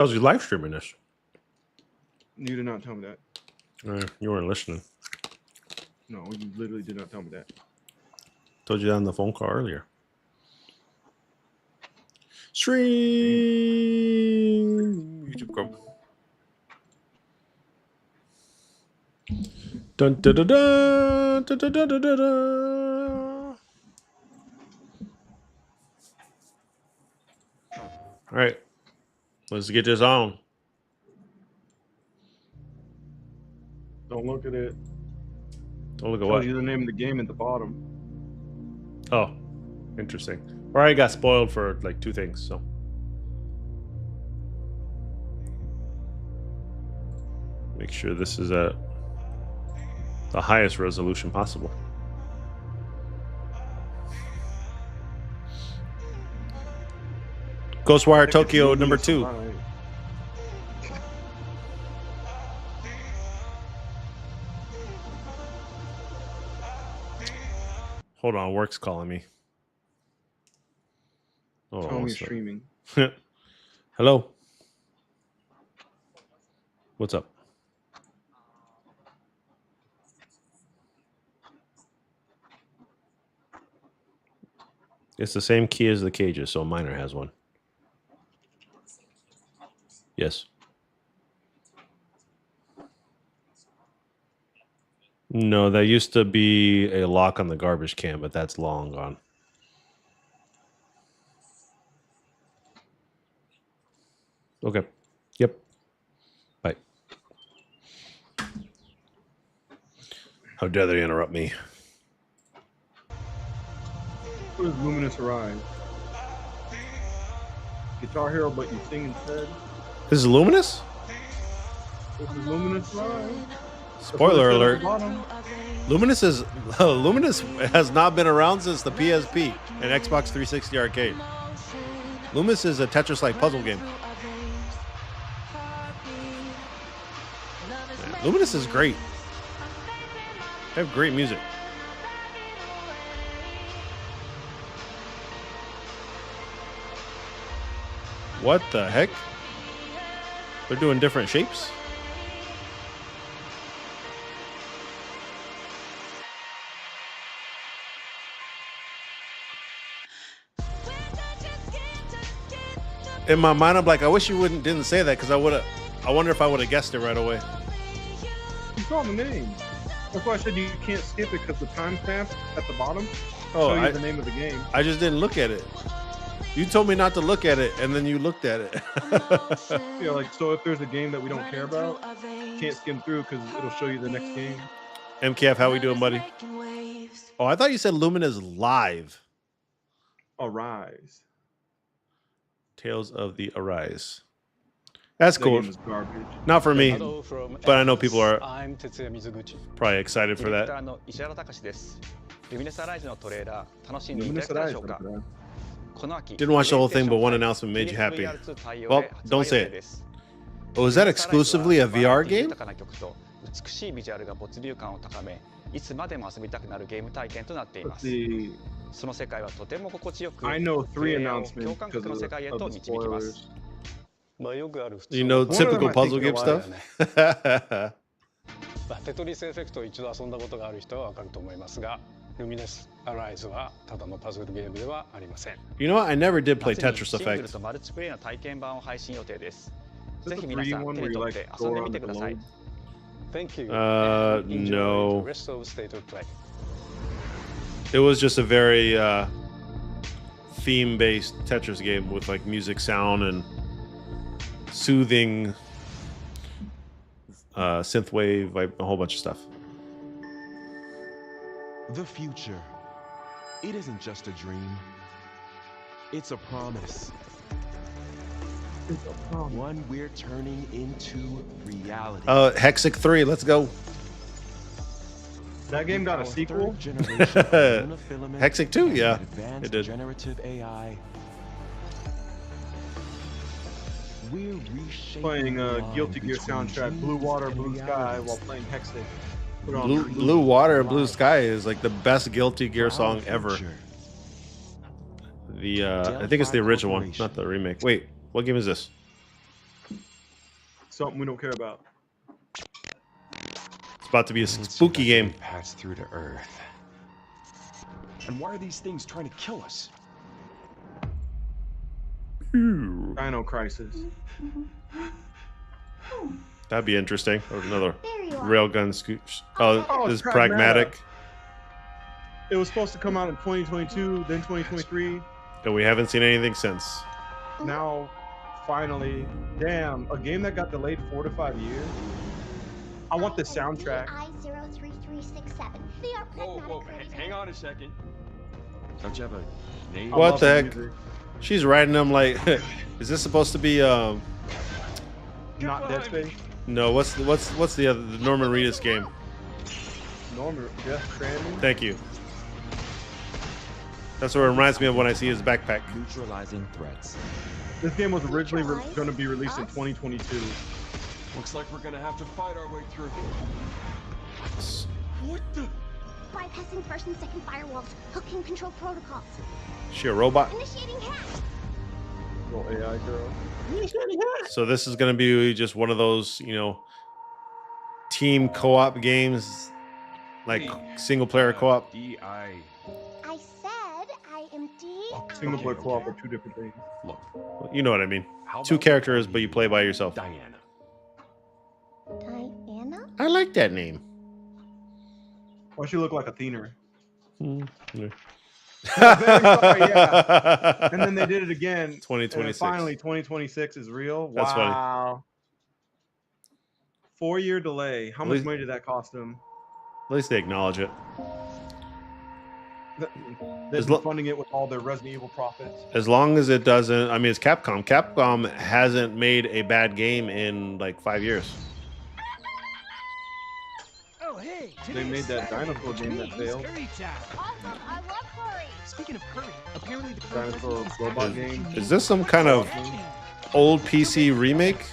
How's you live streaming this? You did not tell me that. You weren't listening. No, you literally did not tell me that. Told you that on the phone call earlier. Stream YouTube Chrome. Dun dun dun dun dun dun dun dun dun. All right, let's get this on. Don't look at it. Don't look at Tells what? you the name of the game at the bottom. Oh, interesting. Or I got spoiled for like 2 things, so. Make sure this is at the highest resolution possible. Ghostwire Tokyo number 2. Hold on, work's calling me. Oh, Tell me streaming. Hello. What's up? It's the same key as the cages, so Miner has one. Yes. No, that used to be a lock on the garbage can, but that's long gone. Okay. Yep. Bye. How dare they interrupt me? What is Luminous Arise? Guitar Hero, but you sing instead? This is Luminous? This is Luminous Arise. Spoiler alert. Luminous has not been around since the PSP and Xbox 360 arcade. Luminous is a Tetris-like puzzle game. Yeah, Luminous is great. They have great music. What the heck? They're doing different shapes? In my mind, I'm like, I wish you didn't say that because I wonder if I would have guessed it right away. You saw the name. That's why I said you can't skip it because the timestamp at the bottom show you the name of the game. I just didn't look at it. You told me not to look at it, and then you looked at it. Yeah, like, so if there's a game that we don't care about, can't skim through because it'll show you the next game. MKF, how we doing, buddy? Oh, I thought you said Luminous Live. Arise. Tales of the Arise. That's cool. Game is garbage. Not for me, but I know people are probably excited for that. Didn't watch the whole thing, but one announcement made you happy. Well, don't say it. Oh, is that exclusively a VR game? I know 3 announcements because of the spoilers. You know, typical puzzle game stuff. You know what? I never did play Tetris Effect. Is this the 3D one where you like go around the globe? Thank you. No. The rest of State of Play. It was just a very theme-based Tetris game with like music, sound, and soothing synthwave, like a whole bunch of stuff. The future. It isn't just a dream. It's a promise. One we're turning into reality. Hexic 3, let's go. That game got a sequel? Hexic 2, yeah. It did. Generative AI. We're reshaping Playing Guilty Gear soundtrack, Blue Water, Blue Sky, while playing Hexic. Blue Water and Blue Sky is like the best Guilty Gear song ever. I think it's the original one, not the remake. Wait, what game is this? something we don't care about. It's about to be a spooky game. Pass through to Earth. And why are these things trying to kill us? Dino Crisis. That'd be interesting. Or another railgun scoop. Oh, Oh, this it's is pragmatic. It was supposed to come out in 2022, then 2023. And we haven't seen anything since. Now, finally, damn, a game that got delayed 4 to 5 years. I want the soundtrack. I03367. They are Whoa, hang on a second. Don't you have a name? What the heck? Music. She's riding them like. Is this supposed to be Not Dead Space. No, what's the other the Norman Reedus game? Norman, Death Stranding. Thank you. That's what it reminds me of when I see his backpack. Neutralizing threats. This game was originally going to be released in 2022. Looks like we're gonna have to fight our way through. What the? Bypassing first and second firewalls. Hooking control protocols. Is she a robot? Initiating hack. Little AI girl. So this is going to be just one of those, team co-op games, like single player co-op. D.I. I said I am D. Single player co-op are two different things. Look, You know what I mean. how Two about characters, but you play by yourself. Diana. Diana? I like that name. Why she look like a thinner? Yeah. Very sorry, yeah. And then they did it again. 2026. Finally, 2026 is real. That's funny. Wow. 4-year delay. How much least- money did that cost them? At least they acknowledge it. They've As been lo- funding it with all their Resident Evil profits. As long as it doesn't, I mean, it's Capcom. Capcom hasn't made a bad game in like 5 years. Oh, hey, They made that dinosaur game that failed. Awesome. I love curry. Speaking of curry, apparently the curry Dinosaur recipe robot is game. Is this some kind of old PC remake?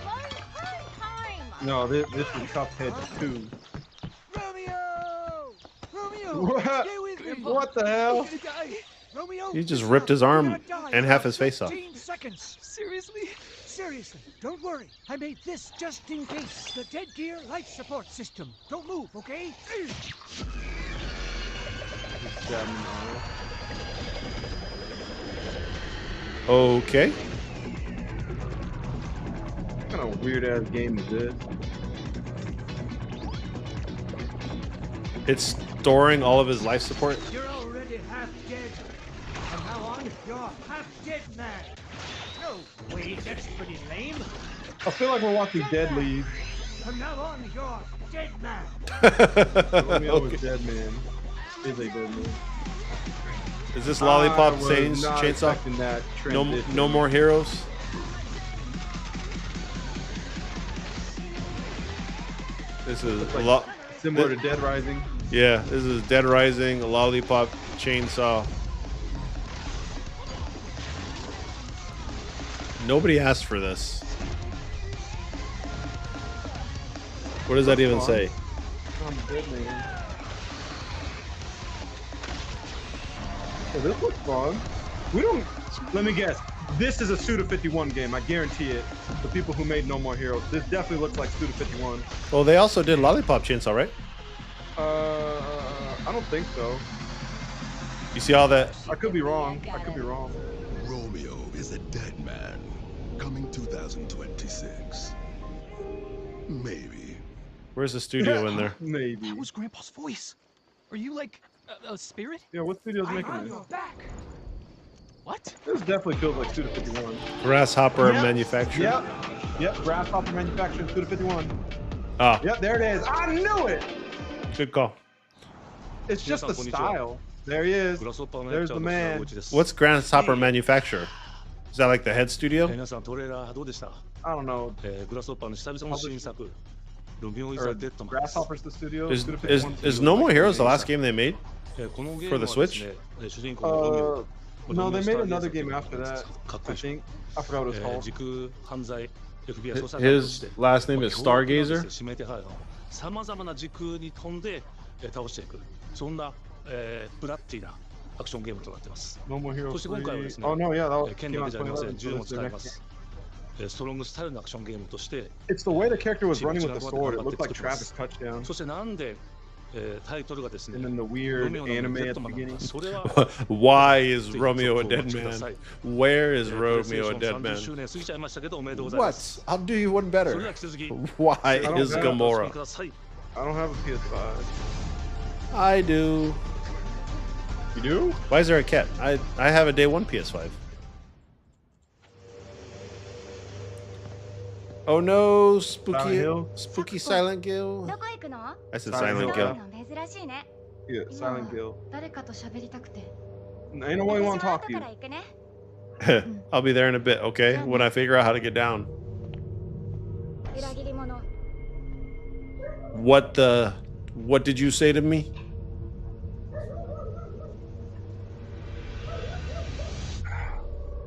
Learn curry time. No, this is Cuphead 2. Romeo! Romeo! What? Stay with me. What the hell? You're gonna die. Romeo! He just listen ripped up. his You're arm gonna die and in half about his face off. 15 seconds. Seriously? Seriously, don't worry. I made this just in case. The Dead Gear life support system. Don't move, okay? Okay. What kind of weird ass game is this? It's storing all of his life support. You're already half dead. From now on, you're half dead man. No, wait, that's pretty lame. I feel like we're watching Dead League. From now on, you're dead man. Romeo Okay. is Dead Man. Is a Dead Man. Is this Lollipop I was Saints not Chainsaw? expecting that No, transition. no more heroes. This is Looks like lo- Similar to Dead Rising. yeah. This is Dead Rising, Lollipop Chainsaw. Nobody asked for this. What does that even fun. say? I'm Dead Man. Oh, this looks fun. We don't. Let me guess. This is a Suda 51 game. I guarantee it. The people who made No More Heroes. This definitely looks like Suda 51. Well, they also did Lollipop Chainsaw, right? I don't think so. You see all that? I could be wrong. I could be wrong. Romeo is a dead man. Coming 2026. Maybe. Where's the studio in there? Maybe. That was Grandpa's voice. Are you like a spirit? Yeah, what studio's making I'm this? your back. What? This definitely feels like Suda 51. Grasshopper Yep. Manufacturing. Yep. Grasshopper Manufacturing Suda 51. Ah, Yep, there it is. I knew it. good call. It's just the style. There he is. There's the man. What's Grasshopper Manufacturer? Is that like the head studio? 皆さんトレーラーどうでした、 I don't know. グラスホッパーの久々の新作ロミオイ Or ザ・デッドマン Grasshopper's the studio. Is, Suda is 51's is the No More studio. Heroes the last game they made? このゲー For ム the はです Switch? ね主人公のロミオ No, they ロミオ made スターゲー another ズ game after that. かっこ I いいでしょ think. I forgot what it was called. 時空犯罪 FBI 捜査官と His して last name is 強力なです Stargazer. ね指名手配犯さまざまな時空に飛んで倒していくそんな、ブラッディなアクションゲームとなっています。 No More Heroes そして今回はです 3. ね Oh no, yeah, that was 剣 came だ out けじゃありません 2011. 銃 So も this is 使 the えま next すストロングスタイルのアクションゲームとして It's the way the character was running with the sword. It looked like Travis touchdown. そしてなんで、タイトルがですね And then the weird anime at the beginning. それは Why is Romeo a dead man? Where is Romeo a dead man? 30周年過ぎちゃいましたけどおめでとうございま What? す I'll do you one それ better. では引き続き Why don't is have- お楽しみ Gamora? ください I don't have a PS5. I do. You do? Why is there a cat? I have a day one PS5. Oh no, spooky Silent Hill? spooky Silent Hill. どこ行くの？ I said Silent Silent Hill. Hill. 珍しいね。 Yeah, Silent Hill. 誰かと喋りたくて。 Ain't nobody want to 私は talk 後 to か you. ら行くね。 I'll be there in a bit, okay? When I figure out how to get down. 裏切り者。 What did you say to me?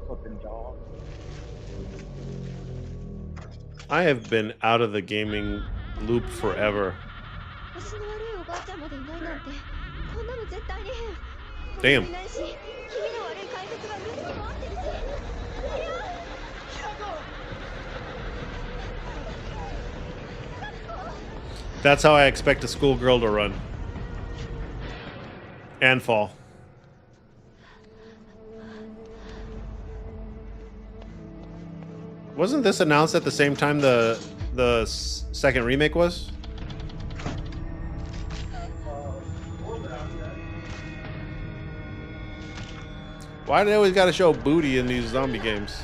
Fucking dog. I have been out of the gaming loop forever. 私の悪いおばあちゃんまでいないなんて。こんなの絶対にDamn. 変。いないし、君の悪い怪物はルーツも合ってるし。That's how I expect a schoolgirl to run. And fall. Wasn't this announced at the same time the second remake was? Why do they always gotta show booty in these zombie games?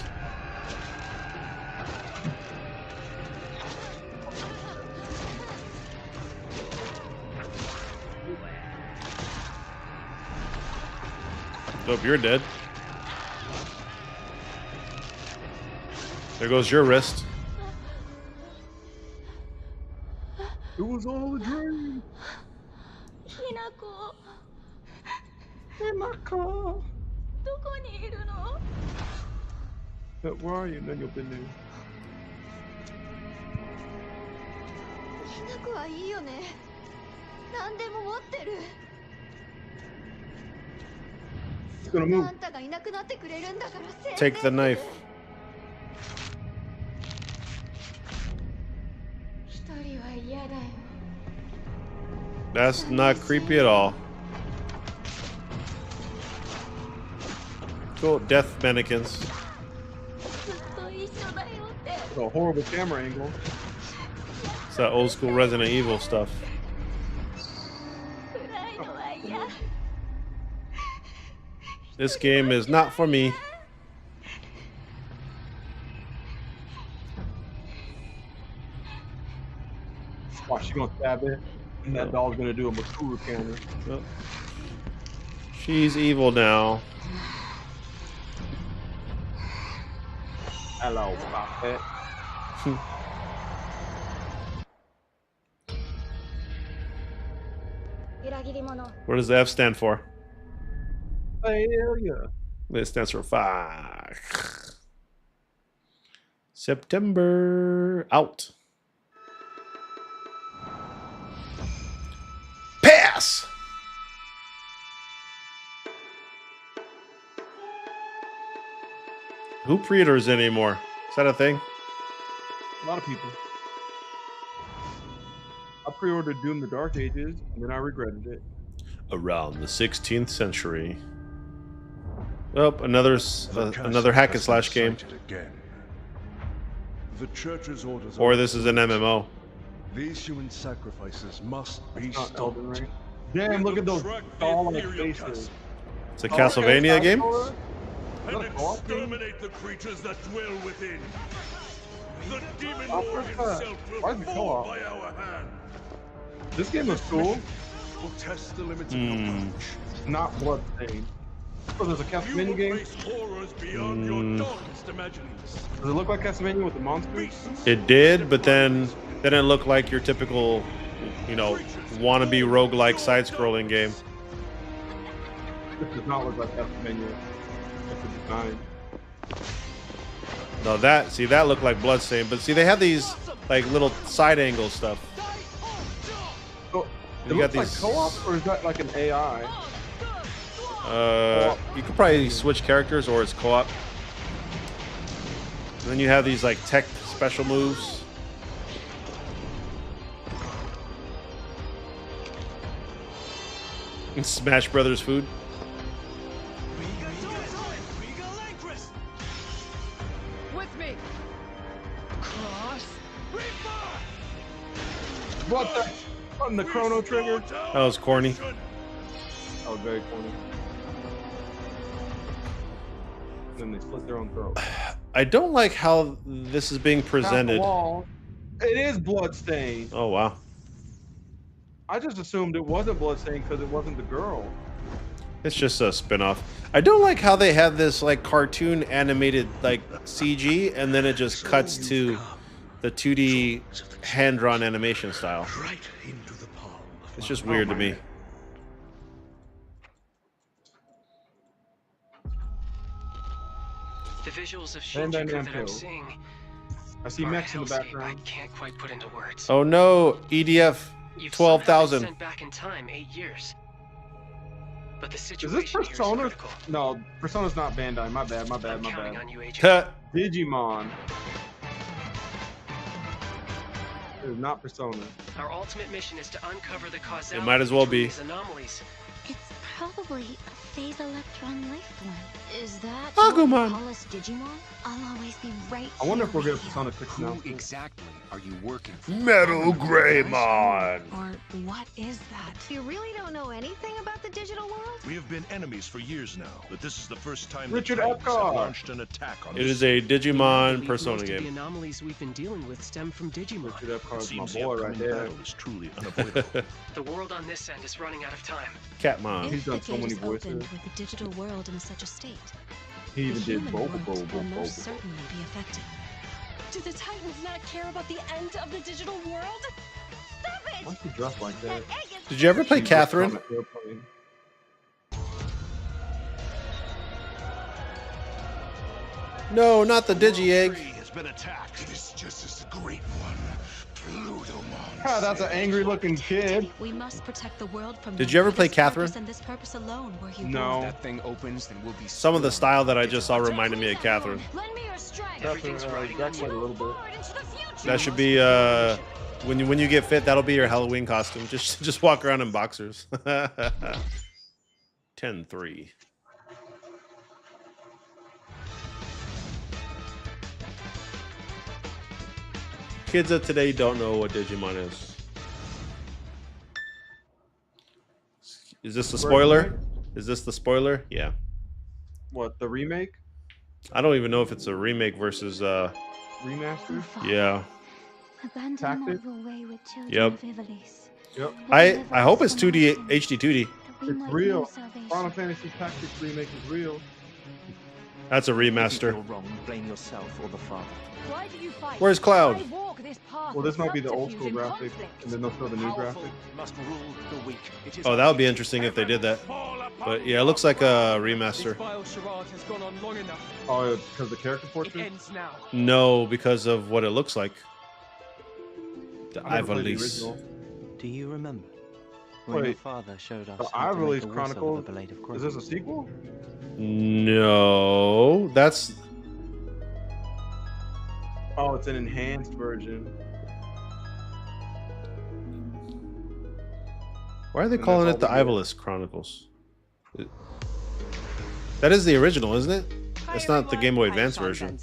Nope, you're dead. There goes your wrist. It was all a dream. ひなこ、 In my car. どこにいるの？ Where are you? None you've been there. ひなこはいいよね。何でも持ってる。 It's gonna move. あんたがいなくなってくれるんだから。 Take the knife. 一人は嫌だよ。 That's not creepy at all. Cool, death mannequins. ずっと一緒だよって。 It's a horrible camera angle. It's that old school Resident Evil stuff. 暗いのは嫌。 This game is not for me. Watch, she gonna stab it. And that dog's gonna do a Makuru counter. Well, she's evil now. Hello, Prophet. What does the F stand for? Hell yeah. It stands for fuck. September out. Pass. Who pre-orders anymore? Is that a thing? A lot of people. I pre-ordered Doom: The Dark Ages, and then I regretted it. Around the 16th century. Oh, another hack and slash game. Again. The church's orders Or this is an MMO. These human sacrifices must be Not stopped. Elden Ring. Damn, look at those doll-like faces. It's a Castlevania game? Is And that a co-op game? exterminate the creatures that dwell within. The demon Oh, lord what's that? himself Why will is it fall co-op? by our hand. This game is cool. Will test the limits Hmm. of your approach. Not bloodstained. Oh, there's a You Castlevania will game. face horrors beyond your darkest imaginings. Does it look like Castlevania with the monsters? Beasts, It did, but then it looked like your typical, you know, wannabe roguelike side-scrolling game. This does not look like Castlevania. That's the design. No, that looked like Bloodstain, but see, they have these like little side angle stuff. Oh, it You got looks like these- co-op, or is that like an AI? You could probably switch characters, or it's co-op. And then you have these like tech special moves. And Smash Brothers food. With me. Cross. What the? On the Chrono Trigger? That was corny. That was very corny. Then they slit their own throat. I don't like how this is being presented. It is bloodstained. Oh wow. I just assumed it wasn't bloodstained because it wasn't the girl. It's just a spin-off. I don't like how they have this like cartoon animated like CG and then it just cuts to the 2D hand-drawn animation style. Right into the palm. It's just weird to me. The visuals of Shinjuku that I'm seeing. I see mechs in the I background. can't quite put into words. Oh no, EDF You've 12,000. sent back in time 8 years. But the Is situation this here is Persona? critical. No, Persona's not Bandai. My bad, my bad, I'm my counting bad. on you, Agent. Cut. Digimon. It is not Persona. Our ultimate mission is to uncover the causality It might as well be. between these anomalies. It's probably a phase electron life form. Is that Agumon. call us Digimon? I'll always be right I wonder here if we'll get a with you. Persona 6 now. exactly are you working for? Metal Greymon. Or what is that? You really don't know anything about the digital world? We have been enemies for years now, but this is the first time Richard the Titans have Epcar. launched an attack on It us. is a I Digimon believe Persona most of the game. anomalies we've been dealing with stem from Digimon. Richard Epcar's my Seems the boy right upcoming there. battle is truly unavoidable. The world on this end is running out of time. Catmon. He's done If the so gate many is voices. opened with the digital world in such a state, He even the did human Boba world Boba will most Boba. certainly be affected. Do the Titans not care about the end of the digital world? Stop it! Why's he dressed like that? Did you ever play Catherine? On an airplane. No, not the Digi-Egg. Has been attacked. It is just as the great one, Plutomon. Ah, that's an angry looking kid. We must protect the world from Did them. you ever For play this Catherine? purpose and this purpose alone were you No. born. That thing opens, then we'll be. Some of the style that I just saw reminded me of Catherine. Lend me your strength. Catherine, Jack played a little bit. Forward into the future. That should be when you get fit, that'll be your Halloween costume. Just walk around in boxers. 10-3. Kids of today don't know what Digimon is. Is this the spoiler? Is this the spoiler? Yeah. What, the remake? I don't even know if it's a remake versus Remaster? yeah. Abandon Tactic? your way with children Yep. of Ivalice. Yep. I hope it's 2D HD 2D. It's real. Final Fantasy Tactics remake is real. That's a If you remaster. feel wrong, blame yourself or the father. Why do you fight? Where's Cloud? Why walk this path Well, this of might be the old subterfuge school and graphic, conflict? and then they'll show the new Powerful graphic. must rule the weak. It is Oh, that would be interesting if they did that. But yeah, it looks like a remaster. Vile charade has gone on long enough. Oh, because the character It portrait? ends now. No, because of what it looks like. The I never played the Ivalice. original. Do you remember when your Wait, father showed us the how to make Ivalice a whistle Chronicles? with a blade of grass? Is this a sequel? No, that's Oh, it's an enhanced version. why are they And calling that's it the all we get. Ivalice Chronicles? That is the original, isn't it? That's not the Game Boy Advance version.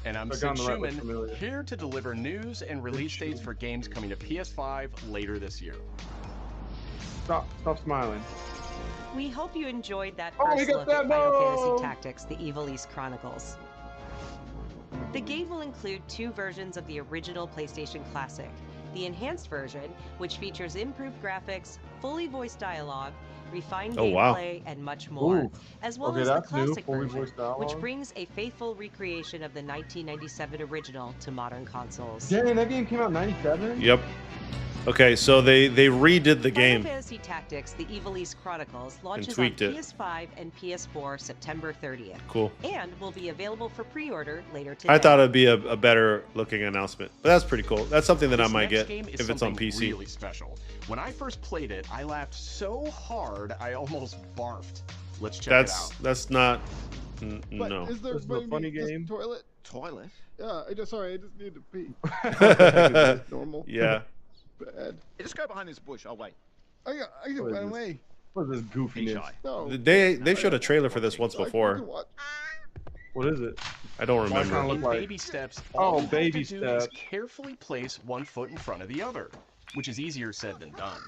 And I'm I Sid got the right one Schumann, familiar. here to deliver news and release dates for games coming to PS5 later this year. Stop smiling. We hope you enjoyed that Oh, we first got look that at Final mode! Fantasy Tactics, the Ivalice Chronicles. The game will include 2 versions of the original PlayStation Classic. The enhanced version, which features improved graphics, fully voiced dialogue, refined Oh, wow. gameplay, and much more, Ooh. as well Okay, as the that's new, classic fully version, voiced which dialogue. brings a faithful recreation of the 1997 original to modern consoles. Dang, that game came out in 97? Yep. Okay, so they redid the game. Final Fantasy Tactics, the Ivalice Chronicles, launches on tweaked it. PS5 and PS4 September 30th. Cool. And will be available for pre-order later today. I thought it'd be a better looking announcement, but that's pretty cool. That's something that I This might next get game is if it's on something PC. really special. When I first played it, I laughed so hard I almost barfed. Let's check it out. That's not. But No. is there This is a maybe funny just game. toilet? toilet? Yeah, I just need to pee. Normal. Yeah. Bad. Hey, just go behind this bush. I'll wait. I can run away. What is this goofiness? No. They showed a trailer for this once before. What is it? I don't remember. In baby steps, all you have baby to do is steps. carefully place one foot in front of the other, which is easier said than done.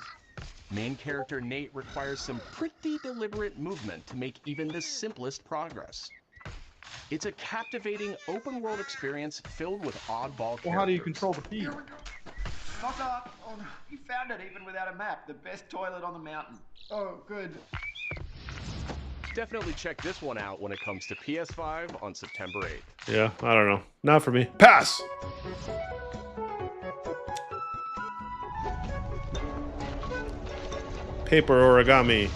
Main character Nate requires some pretty deliberate movement to make even the simplest progress. It's a captivating open-world experience filled with oddball characters. Well, how do you control the feet? Knock knock. Oh, no. You found it even without a map. The best toilet on the mountain. Oh, good. Definitely check this one out when it comes to PS5 on September 8th. Yeah, I don't know. Not for me. Pass! Paper origami.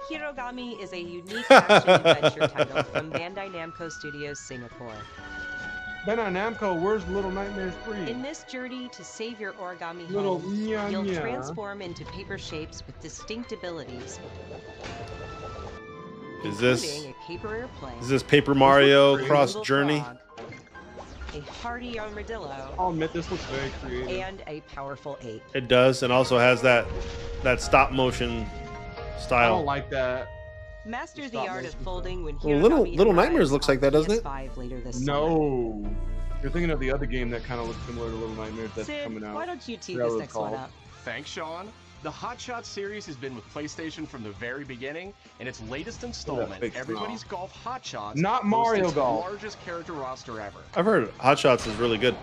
Hirogami is a unique action-adventure title from Bandai Namco Studios, Singapore. Bandai Namco, where's Little Nightmares 3? In this journey to save your origami Little home, nya you'll nya. transform into paper shapes with distinct abilities. Is this including a paper airplane, Paper Mario a Cross little Journey? frog, a hardy armadillo, I'll admit this looks very creative. and a powerful ape. It does, and also has that stop motion I style. don't like that. Master the Stop art of motion. folding when Well, Hirogami Little arrives Nightmares looks on like that, doesn't it? PS5 later this summer. No. You're thinking of the other game that kind of looks similar to Little Nightmares that's Sid, coming out. why don't you tee Forgot this what it's next one called. up? Thanks, Sean. The Hot Shots series has been with PlayStation from the very beginning, and its latest installment, big Everybody's smile. Golf Hot Shots, Not boasts Mario its Golf. largest character roster ever. I've heard Hot Shots is really good.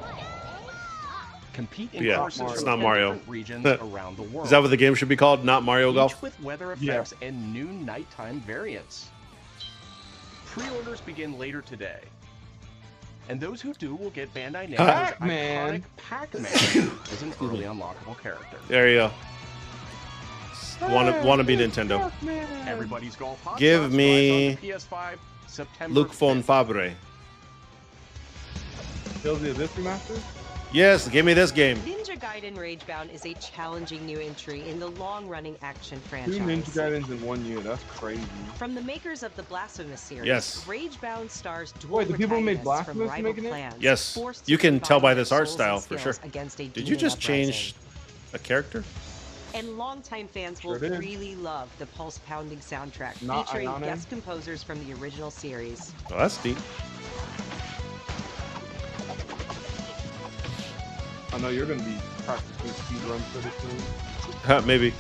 Compete in Yeah, courses it's from not Mario. different regions around the world. Is that what the game should be called? Not Mario Each Golf? with weather effects and new nighttime variants. Pre-orders begin later today. And those who do will get Bandai Namco's Pac-Man. iconic Pac-Man as an early unlockable character. There you go. Wanna be Nintendo. Everybody's Golf Hot Give Shots me arrives on the PS5 September Luke 5th. Fonfabre. Tells you this remaster? Yes, give me this game. Ninja Gaiden Ragebound is a challenging new entry in the long-running action 2 franchise. Ninja Gaidens in 1 year. That's crazy. From the makers of the Blasphemous series, Yes. Ragebound stars dual Wait, the people who made protagonists from Blasphemous rival making it? clans Yes, forced you to can tell by combine this their art souls style and for sure. skills against a Did you demon just uprising. change a character? And longtime fans will Sure did. really love the pulse-pounding soundtrack Not featuring Ayane? guest composers from the original series. Oh, that's neat. I know you're gonna be practicing speedruns for this thing. Maybe.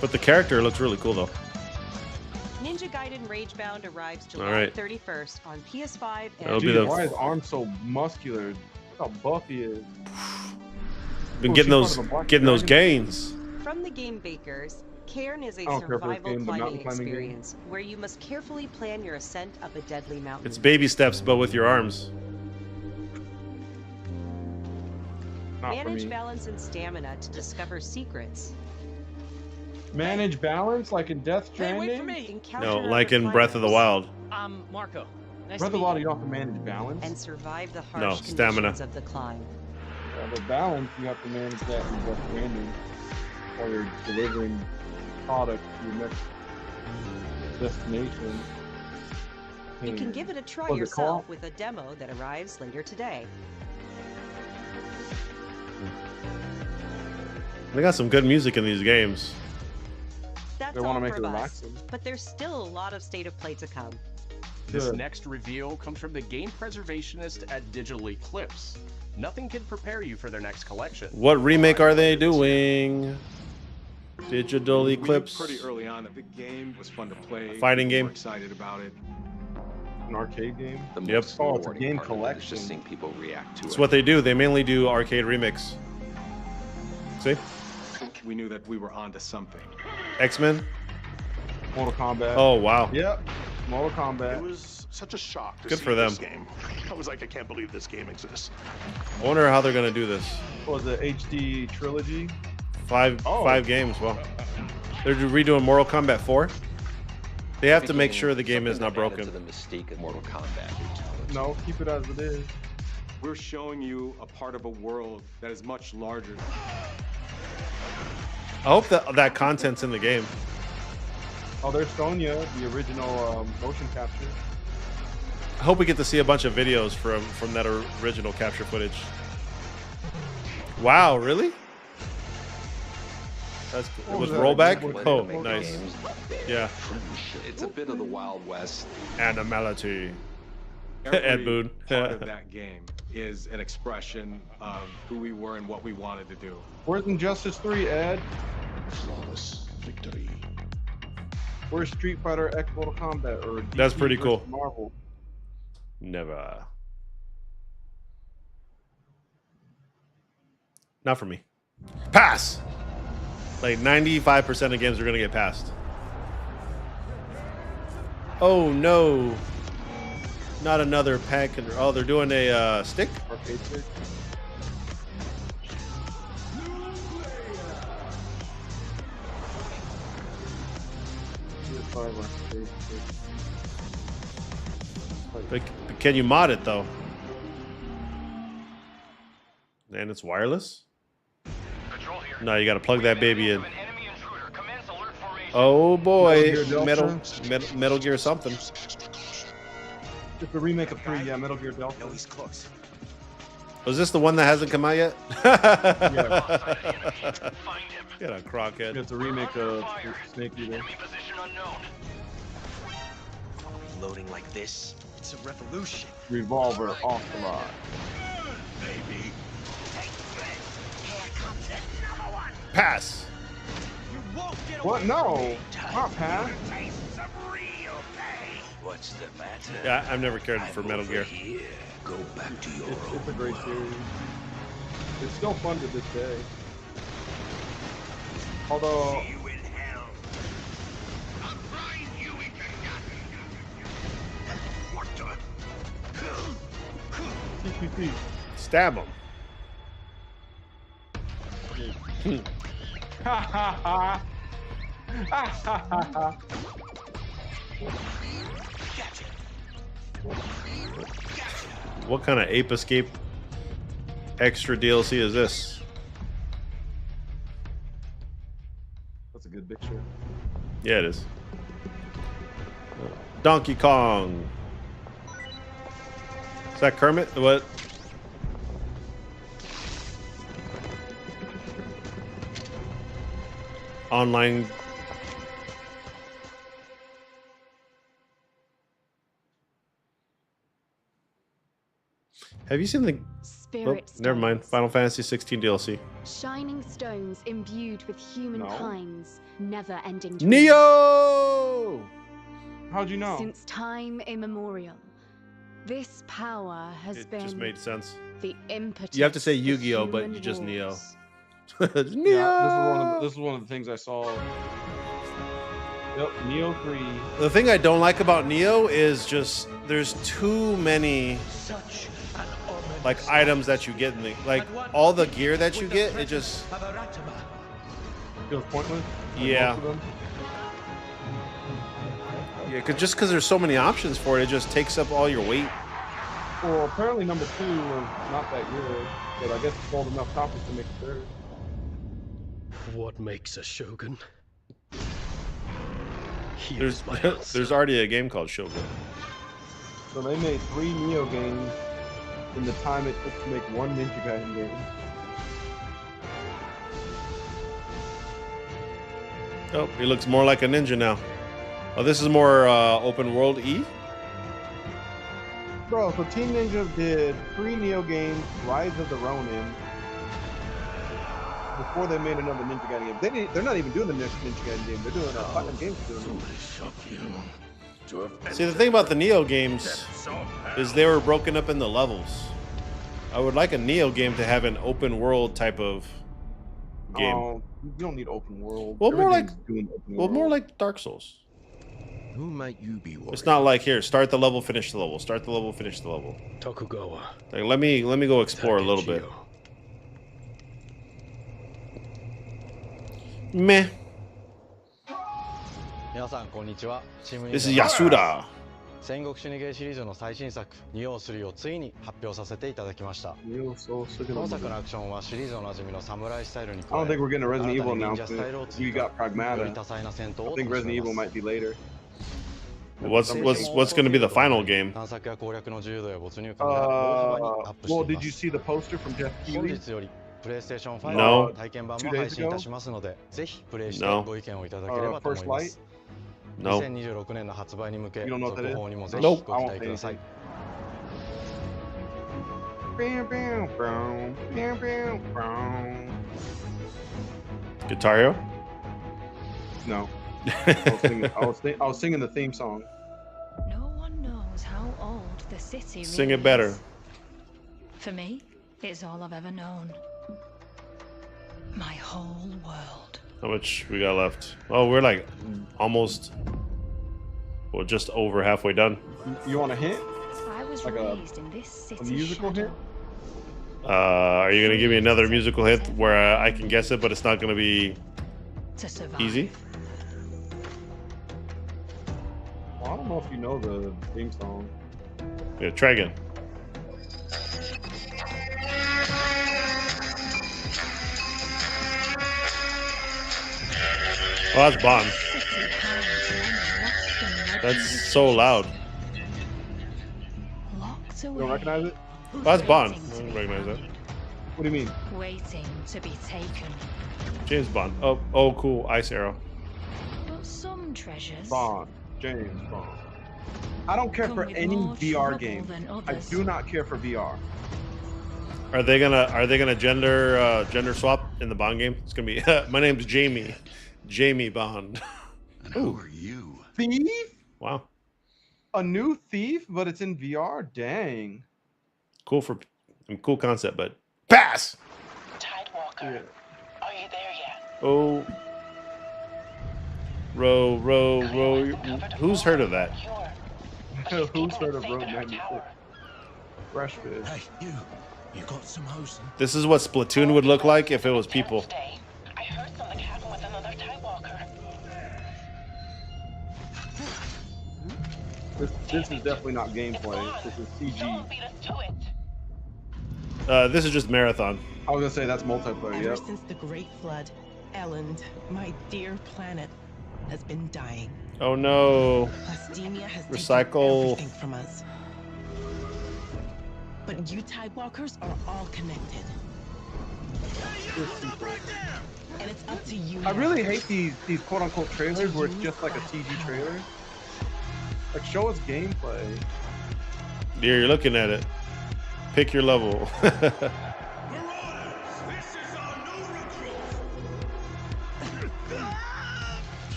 But the character looks really cool though. Ninja Gaiden Ragebound arrives July right. 31st on PS5 and That'll be Dude, the- why is his arm so muscular? Look how buff he is. Been Oh, getting she's those part of the Black those Dragon? gains. From the game Bakers, Cairn is a I don't care for this survival game, the mountain climbing climbing game. experience where you must carefully plan your ascent up a deadly mountain. It's baby steps, but with your arms. Not for Manage me. balance and stamina to discover secrets. Manage balance like in Death Stranding? Encounter No, other like in Breath of the climbers, Wild. Marco. Nice Breath of the Wild, you don't have to manage balance. and survive the harsh No, conditions stamina. of the climb. Yeah, but balance, you have to manage that in Death Stranding while you're delivering product to your next destination. You can give it a try What's it yourself called? with a demo that arrives later today. They got some good music in these games. That's They all wanna make it from us, relaxing. but there's still a lot of state of play to come. This Good. next reveal comes from the game preservationist at Digital Eclipse. Nothing can prepare you for their next collection. What remake are they doing? Digital We knew Eclipse. pretty early on that the game was fun to play. Fighting We game. were excited about it. An arcade game? The Yep. most Oh, it's a rewarding game part of it is collection. just seeing people react to That's it. what they do. They mainly do arcade remix. See? We knew that we were onto something. X-Men? Mortal Kombat. Oh, wow. Yep. Mortal It Kombat. was such a shock to Good see for them. this game. I was like, I can't believe this game exists. I wonder how they're going to do this. What was it? HD trilogy? Five games. Well, they're redoing Mortal Kombat 4. They have to make sure the game is not broken. To the mystique of Mortal Kombat. No, keep it as it is. We're showing you a part of a world that is much larger. I hope that content's in the game. Oh, there's Sonya, the original motion capture. I hope we get to see a bunch of videos from that original capture footage. Wow, really? That's cool. It was rollback? Oh, nice. Yeah. It's a bit of the Wild West. Animality. Ed Every Boon. part of that game is an expression of who we were and what we wanted to do. Where's Injustice 3, Ed? Flawless victory. Where's Street Fighter X Mortal Kombat or DC That's pretty cool. Marvel? Never. Not for me. Pass! Like 95% of games are going to get passed. Oh no. Not another pack. Oh, they're doing a stick? Arcade stick. But can you mod it though? And it's wireless? No, you got to plug that baby in. Oh boy, Metal Gear something. It's a remake of 3, yeah, Metal Gear Delta. No, he's close. Was this the one that hasn't come out yet? Yeah. Get a crockhead. It's a remake of Snake Eater. Loading like this, it's a revolution. Revolver off the lot. Baby. Pass. What? No. Not pass. What's the matter? Yeah, I've never cared for Metal Gear. Go back to your It's a great series. It's still fun to this day. Although. TPP. Stab him. Ha ha ha. Ha ha ha. What kind of Ape Escape extra DLC is this? That's a good picture. Yeah, it is. Donkey Kong. Is that Kermit? What? Online. Have you seen the Spirit never mind. Final Fantasy 16 DLC. Shining stones imbued with humankind's never-ending dreams. Neo! How'd you know? Since time immemorial, this power has It been just made sense. the impetus. You have to say of Yu-Gi-Oh, but human you just Neo. wars. Neo. Yeah, this is one of the things I saw. Yep, Neo 3. The thing I don't like about Neo is just there's too many like items that you get in the all the gear that you get. It just feels pointless. Yeah. Yeah, because there's so many options for it, it just takes up all your weight. Well, apparently number 2 was not that good, but I guess it sold enough copies to make it third. What makes a shogun? There's already a game called Shogun. So they made 3 Neo games in the time it took to make one Ninja Gaiden game. Oh, he looks more like a ninja now. Oh, this is more open world E? Bro, so Team Ninja did 3 Neo games, Rise of the Ronin, before they made another Ninja Gaiden game. They're not even doing the next Ninja Gaiden game. They're doing a Platinum Games doing it. See, the thing about the Neo games is they were broken up into levels. I would like a Neo game to have an open world type of game. You don't need open world. Well, more like more like Dark Souls. Who might you be worried? It's not like here, start the level, finish the level, start the level, finish the level. Tokugawa. Like let me go explore a little bit. Meh. This is Yasuda. 戦国シニゲーシリーズの最新作「ニオー3」をついに発表させていただきました。本作のアクションはシリーズおなじみのサムライスタイルに加え、 I don't think we're getting a Resident 新た Evil に忍者スタイルを announcement. 追 We 加、 got Pragmata. より多彩な戦闘 I を think 楽しめ Resident ま Evil す。 might be later. What's going to be the final game? Well, did you see the poster from Jeff Keighley? No. 2 days ago? No. First Light? No. You don't know what that is? Nope. I won't say anything. Guitar Hero? No. I was singing the theme song. No one knows how old the city Sing really it better. is. For me, it's all I've ever known. My whole world. How much we got left? Oh, we're like almost, well, just over halfway done. You want a hint? I was Like raised in this city. A musical hint? Are you gonna give me another musical hint where I can guess it, but it's not gonna be to survive. easy? Well, I don't know if you know the theme song. Yeah, try again. Oh, that's Bond. That's so loud. You don't recognize it? Oh, that's Bond. I don't recognize that. What do you mean? Waiting to be taken. James Bond. Oh, cool. Ice Arrow. But some treasures. Bond. James Bond. I don't care for any VR game. I do not care for VR. Are they gonna gender swap in the Bond game? It's gonna be my name's Jamie Bond. And who are you? Thief? Wow. A new Thief, but it's in VR? Dang. Cool concept, but pass. Tidewalker, are you there yet? Oh. Row. Who's heard of that? Who's heard of Road 96? Fresh fish. Hey, you got some hosing? This is what Splatoon would look like if it was people. I heard something happen with another Tidewalker. This is definitely not gameplay. This is CG. This is just marathon. I was gonna say that's multiplayer. Ever Yep. since the Great Flood, Elland, my dear planet, has been dying. Oh no. Plastemia has taken Recycle. everything from us. But you Tidewalkers are all connected. And it's up to you. I really hate these quote unquote trailers where it's just like a CG trailer. Like, show us gameplay. Dear, you're looking at it. Pick your level.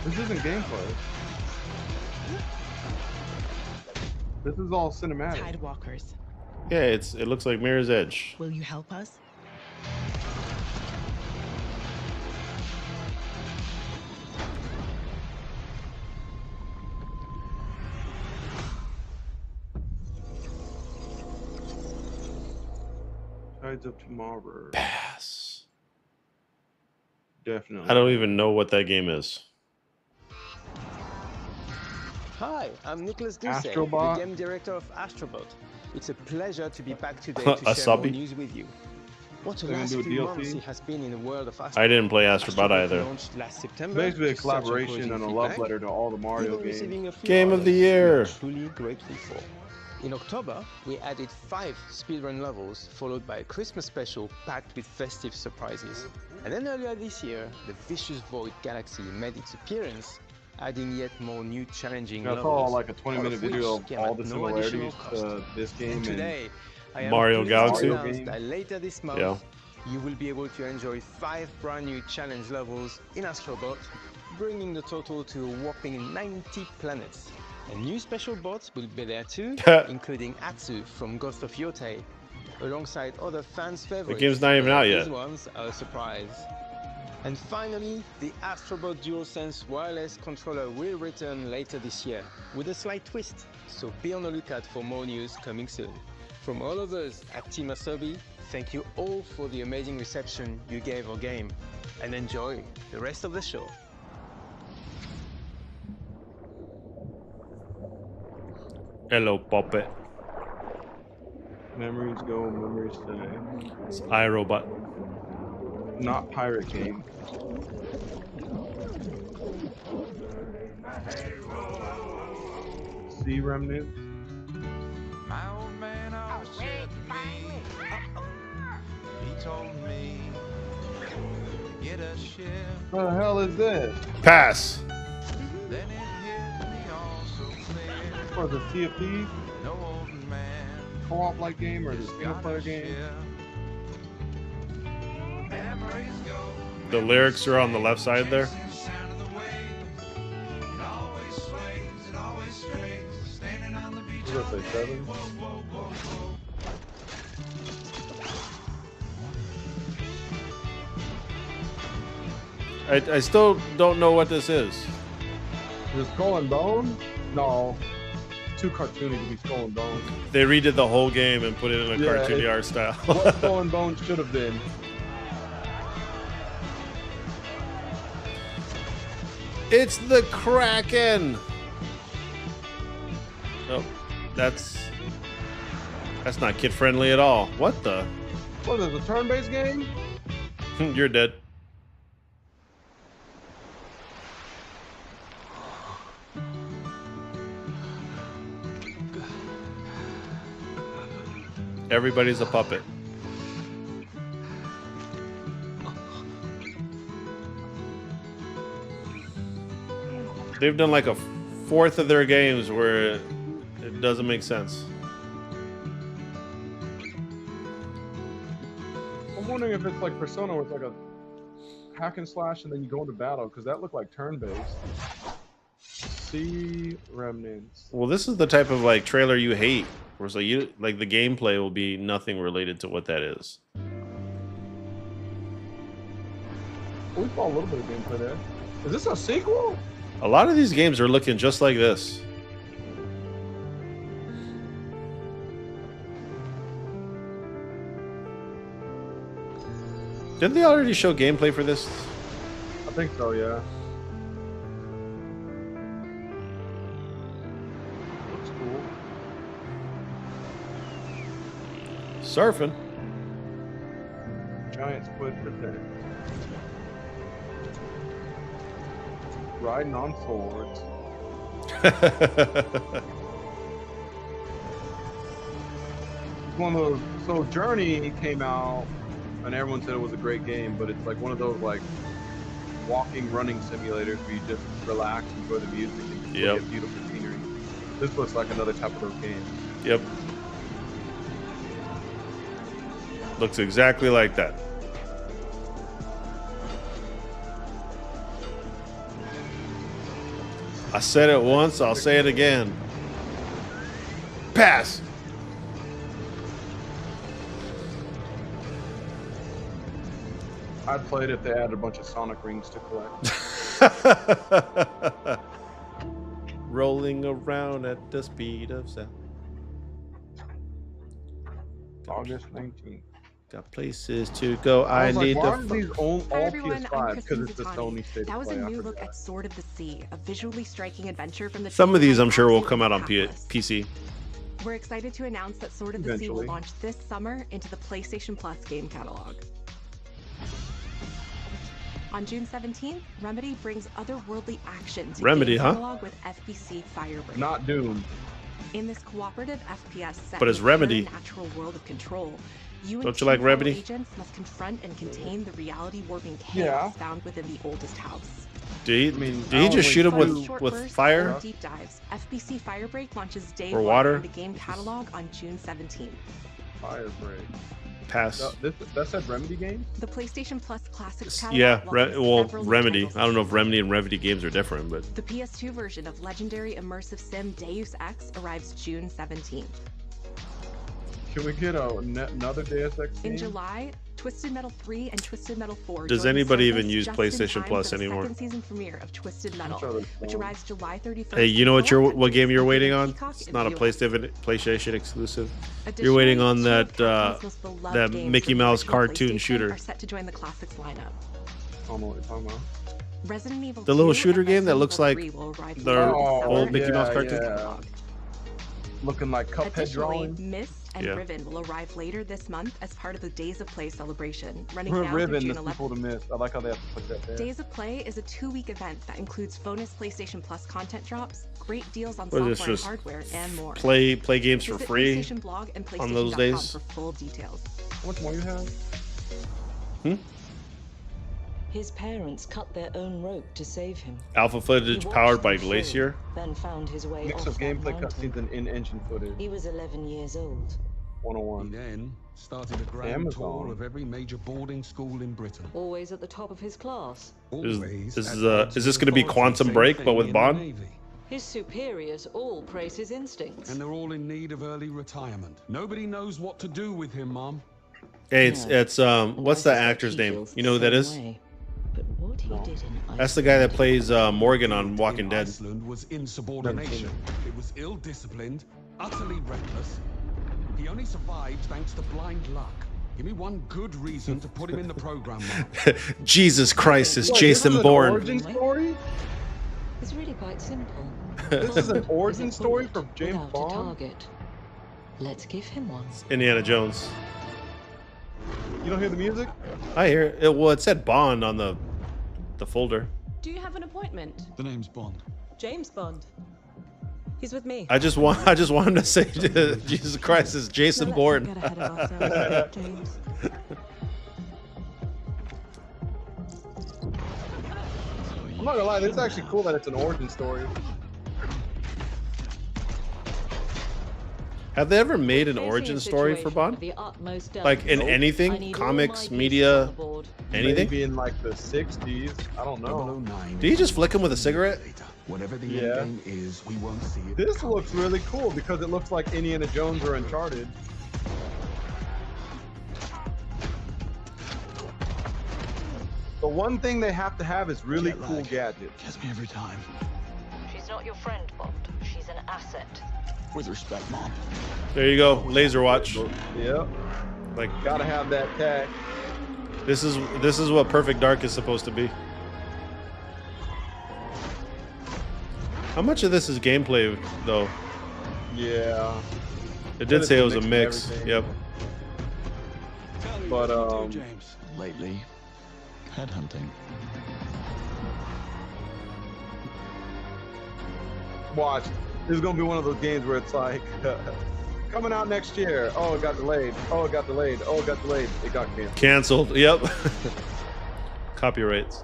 This isn't gameplay. This is all cinematic. Tidewalkers, Yeah, it looks like Mirror's Edge. will you help us? Tides of Tomorrow. Pass. Definitely. I don't even know what that game is. Hi, I'm Nicholas Duce, the Astrobot? game director of Astrobot. It's a pleasure to be back today A to share more subby? news with you. What a They're gonna last do a few DLC? months it has been in the world of Astrobot. I didn't play Astrobot either. Launched last September. Basically a to such collaboration encouraging and a love feedback, letter to all the Mario even receiving games. a few Game of orders the year. we are truly grateful for. In October, we added 5 speedrun levels, followed by a Christmas special packed with festive surprises. And then earlier this year, the Vicious Void Galaxy made its appearance, adding yet more new challenging That's levels. all like a 20-minute which video of came all at the no additional similarities to this game And and today, I am Mario pleased Galaxy? to announce that later this month, Yeah. you will be able to enjoy 5 brand new challenge levels in Astrobot, bringing the total to a whopping 90 planets. And new special bots will be there too, including Atsu from Ghost of Yotei, alongside other fans' favorites. game's not even out These yet. ones are a surprise. And finally, the Astrobot DualSense wireless controller will return later this year, with a slight twist, so be on the lookout for more news coming soon. From all of us at Team Asobi, thank you all for the amazing reception you gave our game, and enjoy the rest of the show. Hello, puppet. Memories go, memories stay. It's iRobot. not pirate game. Sea Remnants. My old man always said to me, he told me, get a ship. What the hell is this? Pass. Then it hit me all so clear. What is it, Sea of Thieves? No old man. Co-op like game or is it single player game? The lyrics are on the left side there. What did I say, 7? I still don't know what this is. Is it Skull and Bone? No. Too cartoony to be Skull and Bone. They redid the whole game and put it in a cartoony art style. What Skull and Bone should have been. It's the Kraken. Oh, that's not kid friendly at all. What the? What is it, a turn-based game? You're dead. Everybody's a puppet. They've done like a fourth of their games where it doesn't make sense. I'm wondering if it's like Persona where it's like a hack and slash and then you go into battle, because that looked like turn-based. Sea Remnants. Well, this is the type of like trailer you hate, where it's like you like the gameplay will be nothing related to what that is. We saw a little bit of gameplay there. Is this a sequel? A lot of these games are looking just like this. Didn't they already show gameplay for this? I think so, yeah. Looks cool. Surfing. Giant squid pretend. Riding on swords. One of those. So Journey came out, and everyone said it was a great game, but it's like one of those like walking, running simulators where you just relax, enjoy the music, and just look at beautiful scenery. This looks like another type of those games. Yep. Looks exactly like that. I said it once, I'll say it again. Pass. I'd play it if they added a bunch of Sonic rings to collect. Rolling around at the speed of sound. August 19th. Got places to go. I need why are the. these all everyone, PS5? Because it's the Sony State. That was a new look at Sword of the Sea, a visually striking adventure from the. Some of these, I'm sure, will come out on PC. We're excited to announce that Sword of the Sea will launch this summer into the PlayStation Plus game catalog. On June 17th, Remedy brings otherworldly action to game catalog with FBC Firebreak. Not Doom. In this cooperative FPS set, but it's Remedy. Natural world of control. You Don't you like Remedy? Agents must confront and contain the reality-warping chaos found within the oldest house. Did he just shoot him with fire? Deep dives. FBC Firebreak launches day or 1 water? in the game catalog on June 17th. Firebreak. Pass. That said Remedy games? The PlayStation Plus Classics catalog. Yeah, Remedy. I don't know if Remedy and Remedy games are different, but the PS2 version of legendary immersive sim Deus Ex arrives June 17th. Can we get another Deus Ex game? In July, Twisted Metal 3 and Twisted Metal 4. Does anybody even use PlayStation Plus anymore? Second season premiere of Twisted Metal, which arrives July 31st. Hey, you know what game you're waiting on? It's not a PlayStation exclusive. You're waiting on that that Mickey Mouse cartoon shooter. Are set to join the classics lineup. I don't know what you're talking about. Resident Evil The little 2 shooter and game that Resident looks Evil like 3 will arrive the later this old summer. Mickey Mouse cartoon. looking like Cuphead Additionally, drawings. Mist and Yeah. Riven will arrive later this month as part of the Days of Play celebration, running now through Riven, June the 11th. sequel to Mist. I like how they have to put that there. Days of Play is a 2-week event that includes bonus PlayStation Plus content drops, great deals on What software is this, and just hardware, and more. Play games for Visit free PlayStation Blog and on those PlayStation.com days? for full details. How much more you have? His parents cut their own rope to save him. Alpha footage He powered watched by them fall, Glacier. Then found his way Mix off of that gameplay mountain. cutscenes and in-engine footage. He was 11 years old. 101. He then started a grand Amazon. tour of every major boarding school in Britain. Always at the top of his class. Always Is at odds this with going to be authority, Quantum same Break thing but with in the Bond? Navy. His superiors all praise his instincts. And they're all in need of early retirement. Nobody knows what to do with him, Mom. Hey, it's what's that actor's name? You know who that is? But what he did in That's the guy that plays Morgan on Walking Dead. Iceland was insubordination. It was ill-disciplined, utterly reckless. He only survived thanks to blind luck. Give me one good reason to put him in the program, Mom. Jesus Christ, it's Wait, Jason this is Bourne. An origin story? It's really quite simple. This is an origin Is a story bullet for James without a Bond? target. Let's give him one. Indiana Jones. You don't hear the music? I hear it. Well, it said Bond on the folder. Do you have an appointment? The name's Bond. James Bond. He's with me. I just want him to say Jesus Christ, it's Jason Bourne. Get ahead of ourselves, James. I'm not gonna lie, this is actually cool that it's an origin story. Have they ever made an origin story for Bond? Like in anything, comics, media, anything? Maybe in like the 60s. I don't know. Did he just flick him with a cigarette? Whatever the Yeah. end game is, we won't see it. This looks really cool because it looks like Indiana Jones or Uncharted. The one thing they have to have is really cool gadgets. Gets me every time. She's not your friend, Bond. She's an asset. With respect, Mom. There you go, laser watch. Yep. Like Gotta have that tag. this is what Perfect Dark is supposed to be. How much of this is gameplay though? Yeah. It did say it was a mix. Yep. But James. Lately, headhunting. watch. This is gonna be one of those games where it's like coming out next year. Oh, it got delayed. Oh, it got delayed. Oh, it got delayed. It got canceled. Canceled. Yep. Copyrights.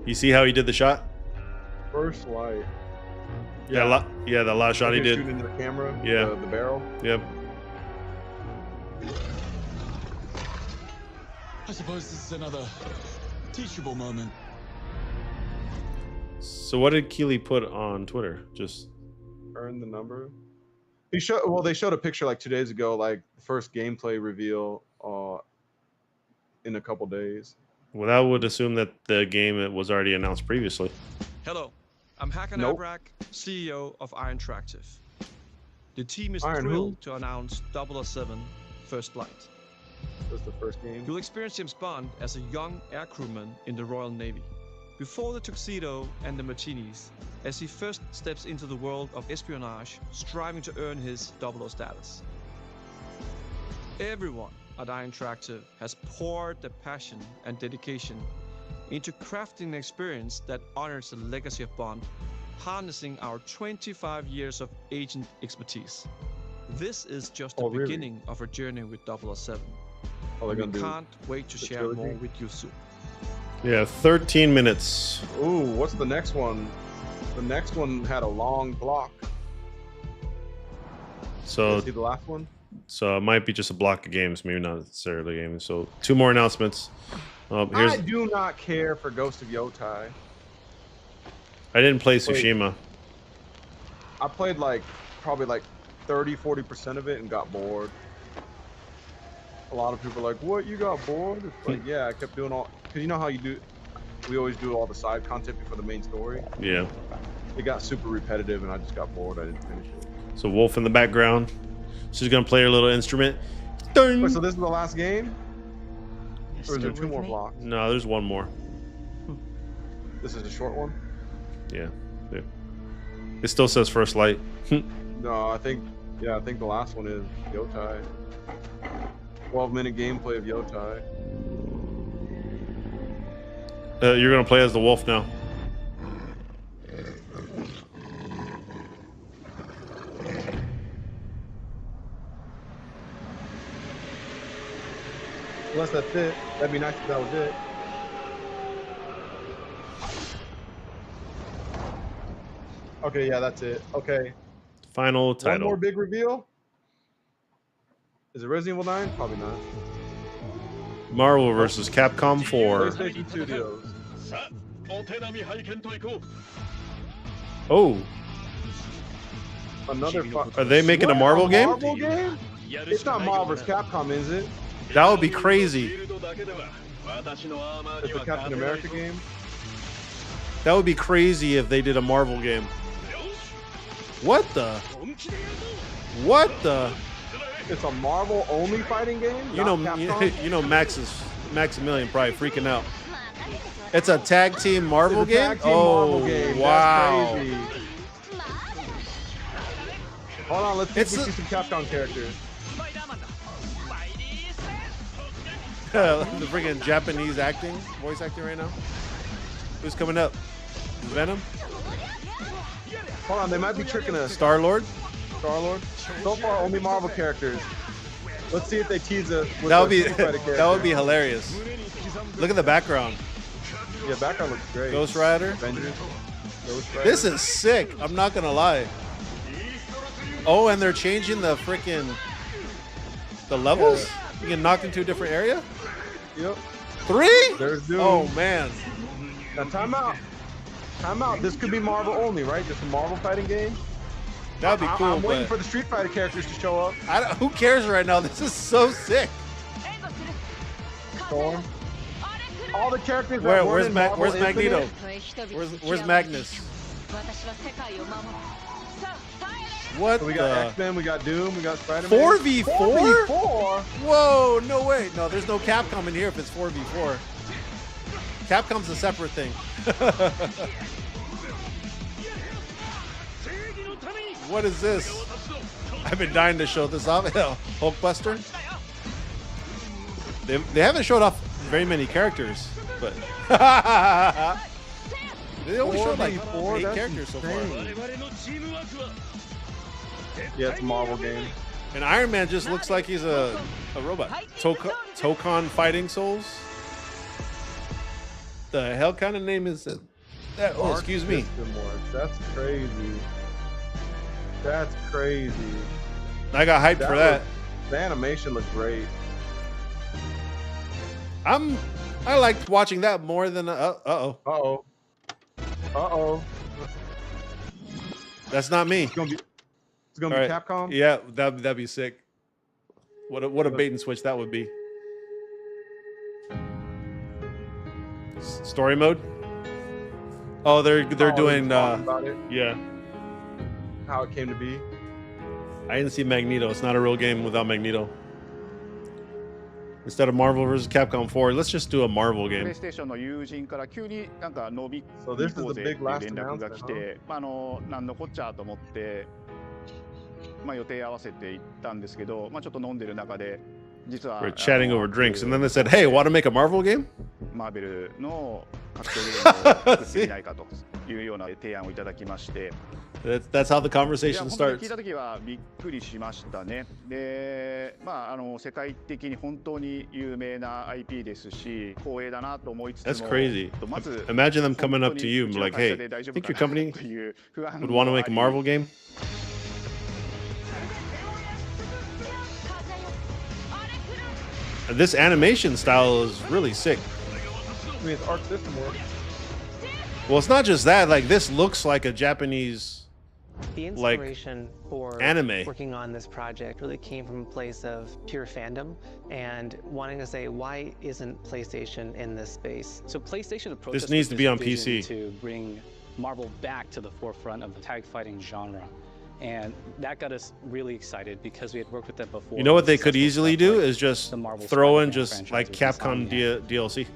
You see how he did the shot? First light. Yeah. The last shot he did. Shooting into the camera. Yeah. The barrel. Yep. I suppose this is another teachable moment. So what did Keeley put on Twitter? Just earn the number. He showed. Well, they showed a picture like 2 days ago, like the first gameplay reveal in a couple days. well, that would assume that the game was already announced previously. Hello, I'm Hakan Nope. Abrak, CEO of Iron Interactive. The team is Iron who? thrilled to announce 007 First Flight. That's the first game. You'll experience James Bond as a young air crewman in the Royal Navy. Before the tuxedo and the martinis, as he first steps into the world of espionage, striving to earn his 00 status. Everyone at Iron Interactive has poured their passion and dedication into crafting an experience that honors the legacy of Bond, harnessing our 25 years of agent expertise. This is just the really? beginning of our journey with 007. Oh, they're We gonna do can't wait to the share trilogy? more with you soon. Yeah, 13 minutes. Ooh, what's the next one? The next one had a long block. So See the last one? So it might be just a block of games, maybe not necessarily games. So 2 more announcements. Here's I do not care for Ghost of Yotai. I didn't play Tsushima. I played like probably like 30-40% of it and got bored. A lot of people are like, what, you got bored? It's like, yeah, I kept doing all, because you know how you do, we always do all the side content before the main story. Yeah. It got super repetitive and I just got bored. I didn't finish it. So Wolf in the background. She's gonna play her little instrument. Wait, so this is the last game? Or is there 2 more blocks? No, there's 1 more. This is a short one? Yeah. It still says First Light. No, I think the last one is Yotai. 12-minute gameplay of Yotai. You're gonna play as the wolf now. Unless that's it. That'd be nice if that was it. Okay, yeah, that's it. Okay. Final title. One more big reveal. Is it Resident Evil 9? Probably not. Marvel vs. Capcom 4. PlayStation Studios. Oh. Another. Are they making a Marvel game? Marvel game? It's not Marvel vs. Capcom, is it? That would be crazy. It's a Captain America game. That would be crazy if they did a Marvel game. What the? What the? It's a Marvel only fighting game? You know Maximilian probably freaking out. It's a tag team Marvel game? Marvel game. Wow. That's crazy. Hold on, let's see if we see some Capcom characters. The freaking Japanese voice acting right now. Who's coming up? Venom? Hold on, they might be tricking us. Star-Lord? Star-Lord? So far, only Marvel characters. Let's see if they tease us with That would be Street Fighter character. that would be hilarious. Look at the background. Yeah, background looks great. Ghost Rider. Avengers. Ghost Rider. This is sick. I'm not gonna lie. Oh, and they're changing the freaking levels. You can knock into a different area. Yep. 3? There's Doom. Oh man. Now time out. Time out. This could be Marvel only, right? Just a Marvel fighting game. That'd be cool. I'm waiting for the Street Fighter characters to show up. Who cares right now? This is so sick. Storm. All the characters. Where's Magneto? Where's Magnus? What? So we got X-Men, we got Doom, we got Spider-Man. 4v4? 4v4? Whoa, no way. No, there's no Capcom in here if it's 4v4. Capcom's a separate thing. What is this? I've been dying to show this off. Hulkbuster. They haven't showed off very many characters, but they only showed like 8 characters so far. Yeah, it's a Marvel game. And Iron Man just looks like he's a robot. Tokon Fighting Souls? The hell kind of name is that? Oh, excuse me. That's crazy. That's crazy. I got hyped for that. The animation looked great. I liked watching that more than Uh-oh. That's not me. It's gonna be Capcom? Yeah, that'd be sick. What a bait and switch that would be. Story mode? Oh, they're doing about it. Yeah. How it came to be. I didn't see Magneto. It's not a real game without Magneto. Instead of Marvel vs. Capcom 4, let's just do a Marvel game. So this is the big last announcement, We're chatting over drinks, and then they said, "Hey, want to make a Marvel game?" That's how the conversation starts. That's crazy. Imagine them coming up to you and be like, "Hey, think your company would want to make a Marvel game?" And this animation style is really sick. I mean, it's Arc System work. Well, it's not just that. Like, this looks like a Japanese, the inspiration for anime. Working on this project really came from a place of pure fandom and wanting to say, why isn't PlayStation in this space? So PlayStation approached this us needs with to be on vision PC to bring Marvel back to the forefront of the tag fighting genre. And that got us really excited because we had worked with them before. You know what they could easily do is just throw in just like Capcom DLC.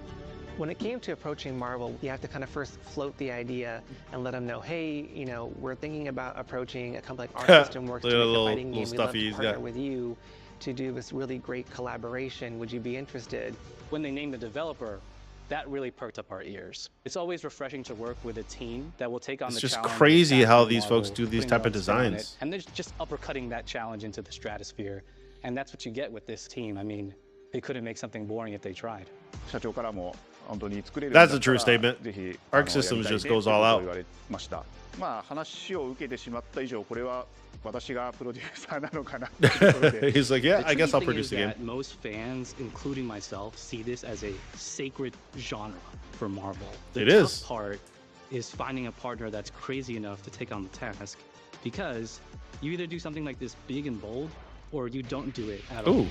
When it came to approaching Marvel, you have to kind of first float the idea and let them know, hey, you know, we're thinking about approaching a company like Our System Works to make a fighting game. We'd love to partner with you to do this really great collaboration. Would you be interested? When they named the developer, that really perked up our ears. It's always refreshing to work with a team that will take on the challenge. It's just crazy how these folks do these type of designs. And they're just uppercutting that challenge into the stratosphere. And that's what you get with this team. I mean, they couldn't make something boring if they tried. That's a true statement. Arc Systems just goes all out. He's like, yeah, I guess I'll produce the game. Most fans, including myself, see this as a sacred genre for Marvel. The tough part is finding a partner that's crazy enough to take on the task, because you either do something like this big and bold, or you don't do it at all. Ooh.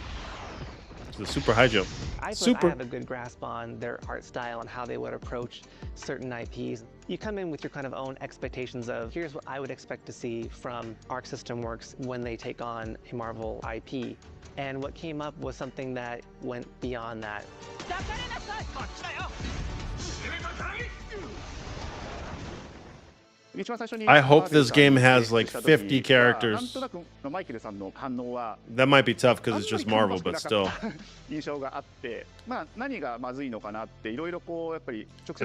It's a super high jump. I have a good grasp on their art style and how they would approach certain IPs. You come in with your kind of own expectations of, here's what I would expect to see from Arc System Works when they take on a Marvel IP. And what came up was something that went beyond that. I hope this game has like 50 characters. That might be tough because it's just Marvel, but still. And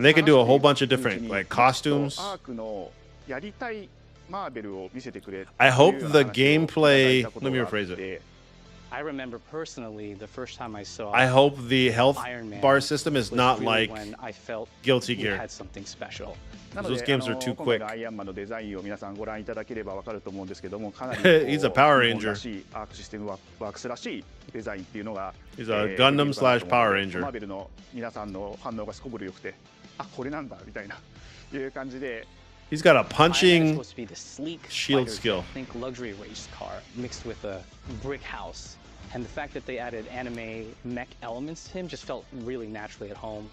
they can do a whole bunch of different like costumes. I hope the gameplay, let me rephrase it. I remember personally the first time I saw. I hope the health bar system is not really like when I felt Guilty Gear. had something special. Those games are too quick. He's a Power Ranger. He's a Gundam / Power Ranger. He's got a punching supposed to be the sleek shield fighter skill. jet, think luxury race car mixed with a brick house. And the fact that they added anime mech elements to him just felt really naturally at home.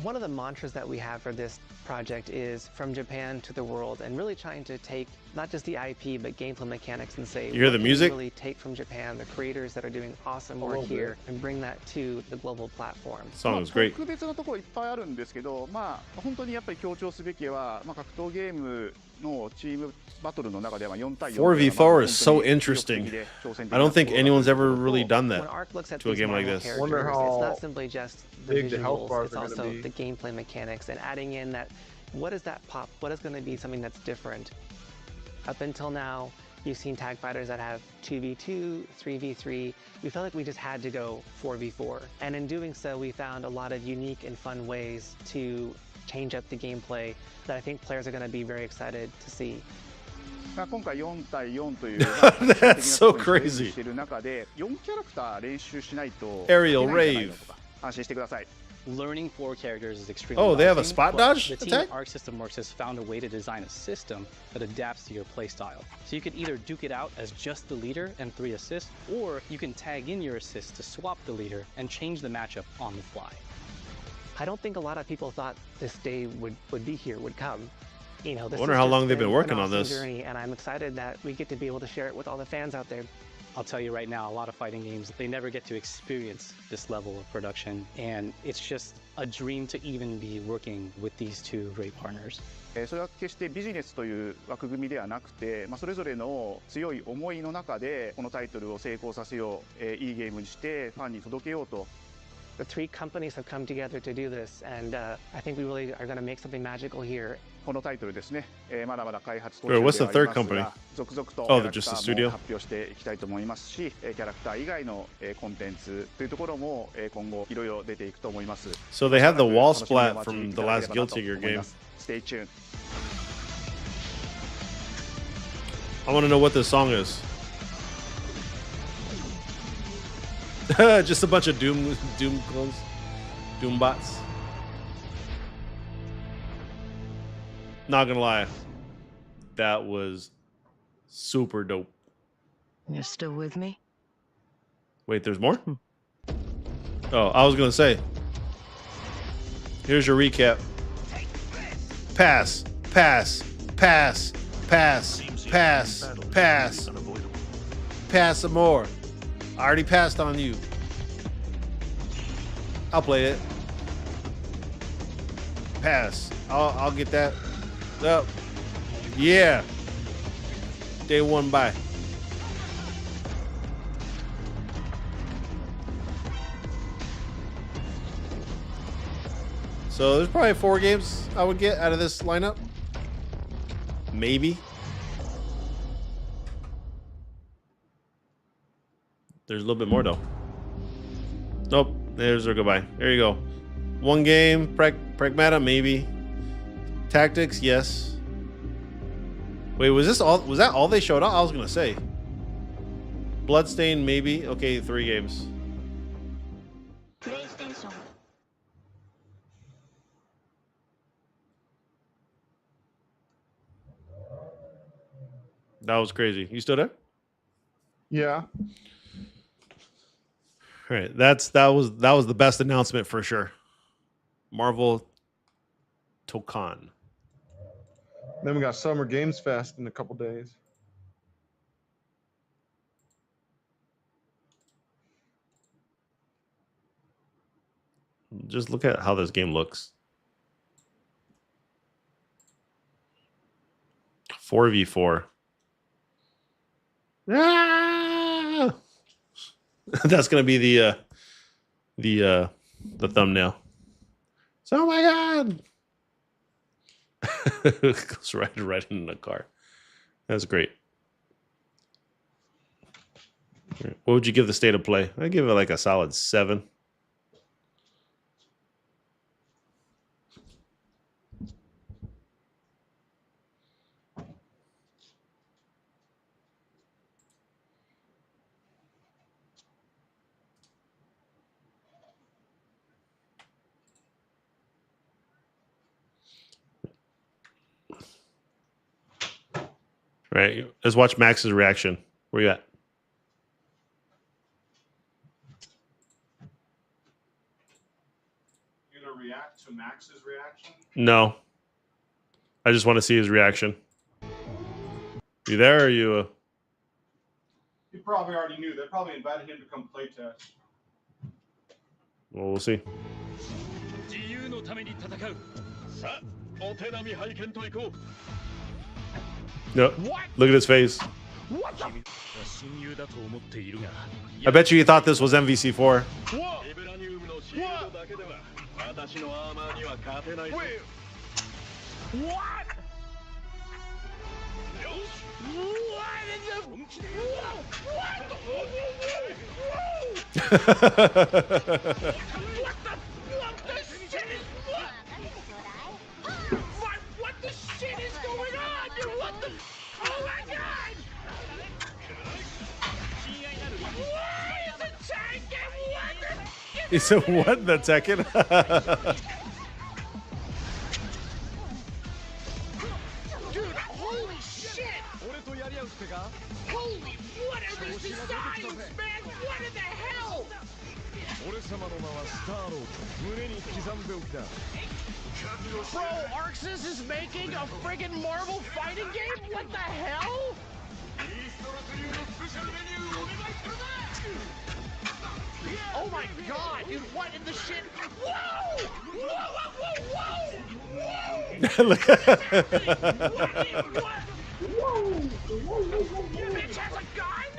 One of the mantras that we have for this project is from Japan to the world, and really trying to take not just the IP but gameplay mechanics and say, You hear the what music? can we really take from Japan, the creators that are doing awesome work here, and bring that to the global platform. Song is great. 4v4 is so interesting. I don't think anyone's ever really done that When Arc looks at to a these game like Marvel this. characters, it's not simply just the big the health visuals, bars it's are gonna also be. the gameplay mechanics and adding in that, what is that pop? What is going to be something that's different? Up until now, you've seen tag fighters that have 2v2, 3v3. We felt like we just had to go 4v4. And in doing so, we found a lot of unique and fun ways to change up the gameplay that I think players are going to be very excited to see. That's so crazy. Aerial rave. Learning 4 characters is extremely Oh, they have a daunting, spot but dodge the team attack? at Arc System Works has found a way to design a system that adapts to your playstyle. So you could either duke it out as just the leader and 3 assists, or you can tag in your assists to swap the leader and change the matchup on the fly. I don't think a lot of people thought this day would be here, would come. You know, this I wonder has how just long they've been an working on awesome this. journey, and I'm excited that we get to be able to share it with all the fans out there. I'll tell you right now, a lot of fighting games, they never get to experience this level of production, and it's just a dream to even be working with these 2 great partners. それは決してビジネスという枠組みではなくて、それぞれの強い思いの中でこのタイトルを成功させよう、いいゲームにしてファンに届けようと。The 3 companies have come together to do this, and I think we really are going to make something magical here. このタイトルですね、まだまだ開発途 Wait, 中 what's で the はあ third ります company? が、続々と Oh, キャラ just ク a ター studio? も発表していきたいと思いますし、キャラクター以外のコンテンツというところも今後いろいろ出ていくと思います。 So they have the wall splat from the last Guilty Gear game. Stay tuned. I want to know what this song is. Just a bunch of Doom clones. Doom bots. Not gonna lie. That was super dope. You're still with me? Wait, there's more? Oh, I was gonna say. Here's your recap. Pass, pass, pass, pass, pass, pass. Pass some more. I already passed on you. I'll play it. pass. I'll get that. Up. Yeah. Day one bye. So there's probably 4 games I would get out of this lineup. Maybe. There's a little bit more though. Nope. There's our goodbye. There you go. 1 game. Pragmata, maybe. Tactics, yes. Wait, was this all? Was that all they showed up? I was gonna say. Bloodstain, maybe. Okay, 3 games. PlayStation. That was crazy. You still there? Yeah. All right. That was the best announcement for sure. Marvel Tokan. Then we got Summer Games Fest in a couple days. Just look at how this game looks. 4v4. Ah! That's gonna be the thumbnail. So, oh my god! Goes right in the car. That's great. What would you give the State of Play? I give it like a solid 7. Right. Let's watch Max's reaction. Where you at? You're gonna react to Max's reaction? No. I just want to see his reaction. You there or are you? You probably already knew. They probably invited him to come play test. Well, we'll see. No. Look at his face. I bet you thought this was MVC4. What? What the shit is going on, dude? What the? Oh my god! Why is it tanking? What? He said, "What the Tekken?" Dude, holy shit! Holy, what are these designs, man? What in the hell? Bro, Arxis is making a friggin' Marvel fighting game? What the hell? Oh my god, dude, what in the shit? Whoa! Whoa, whoa, whoa, whoa! Whoa! Your bitch has a gun?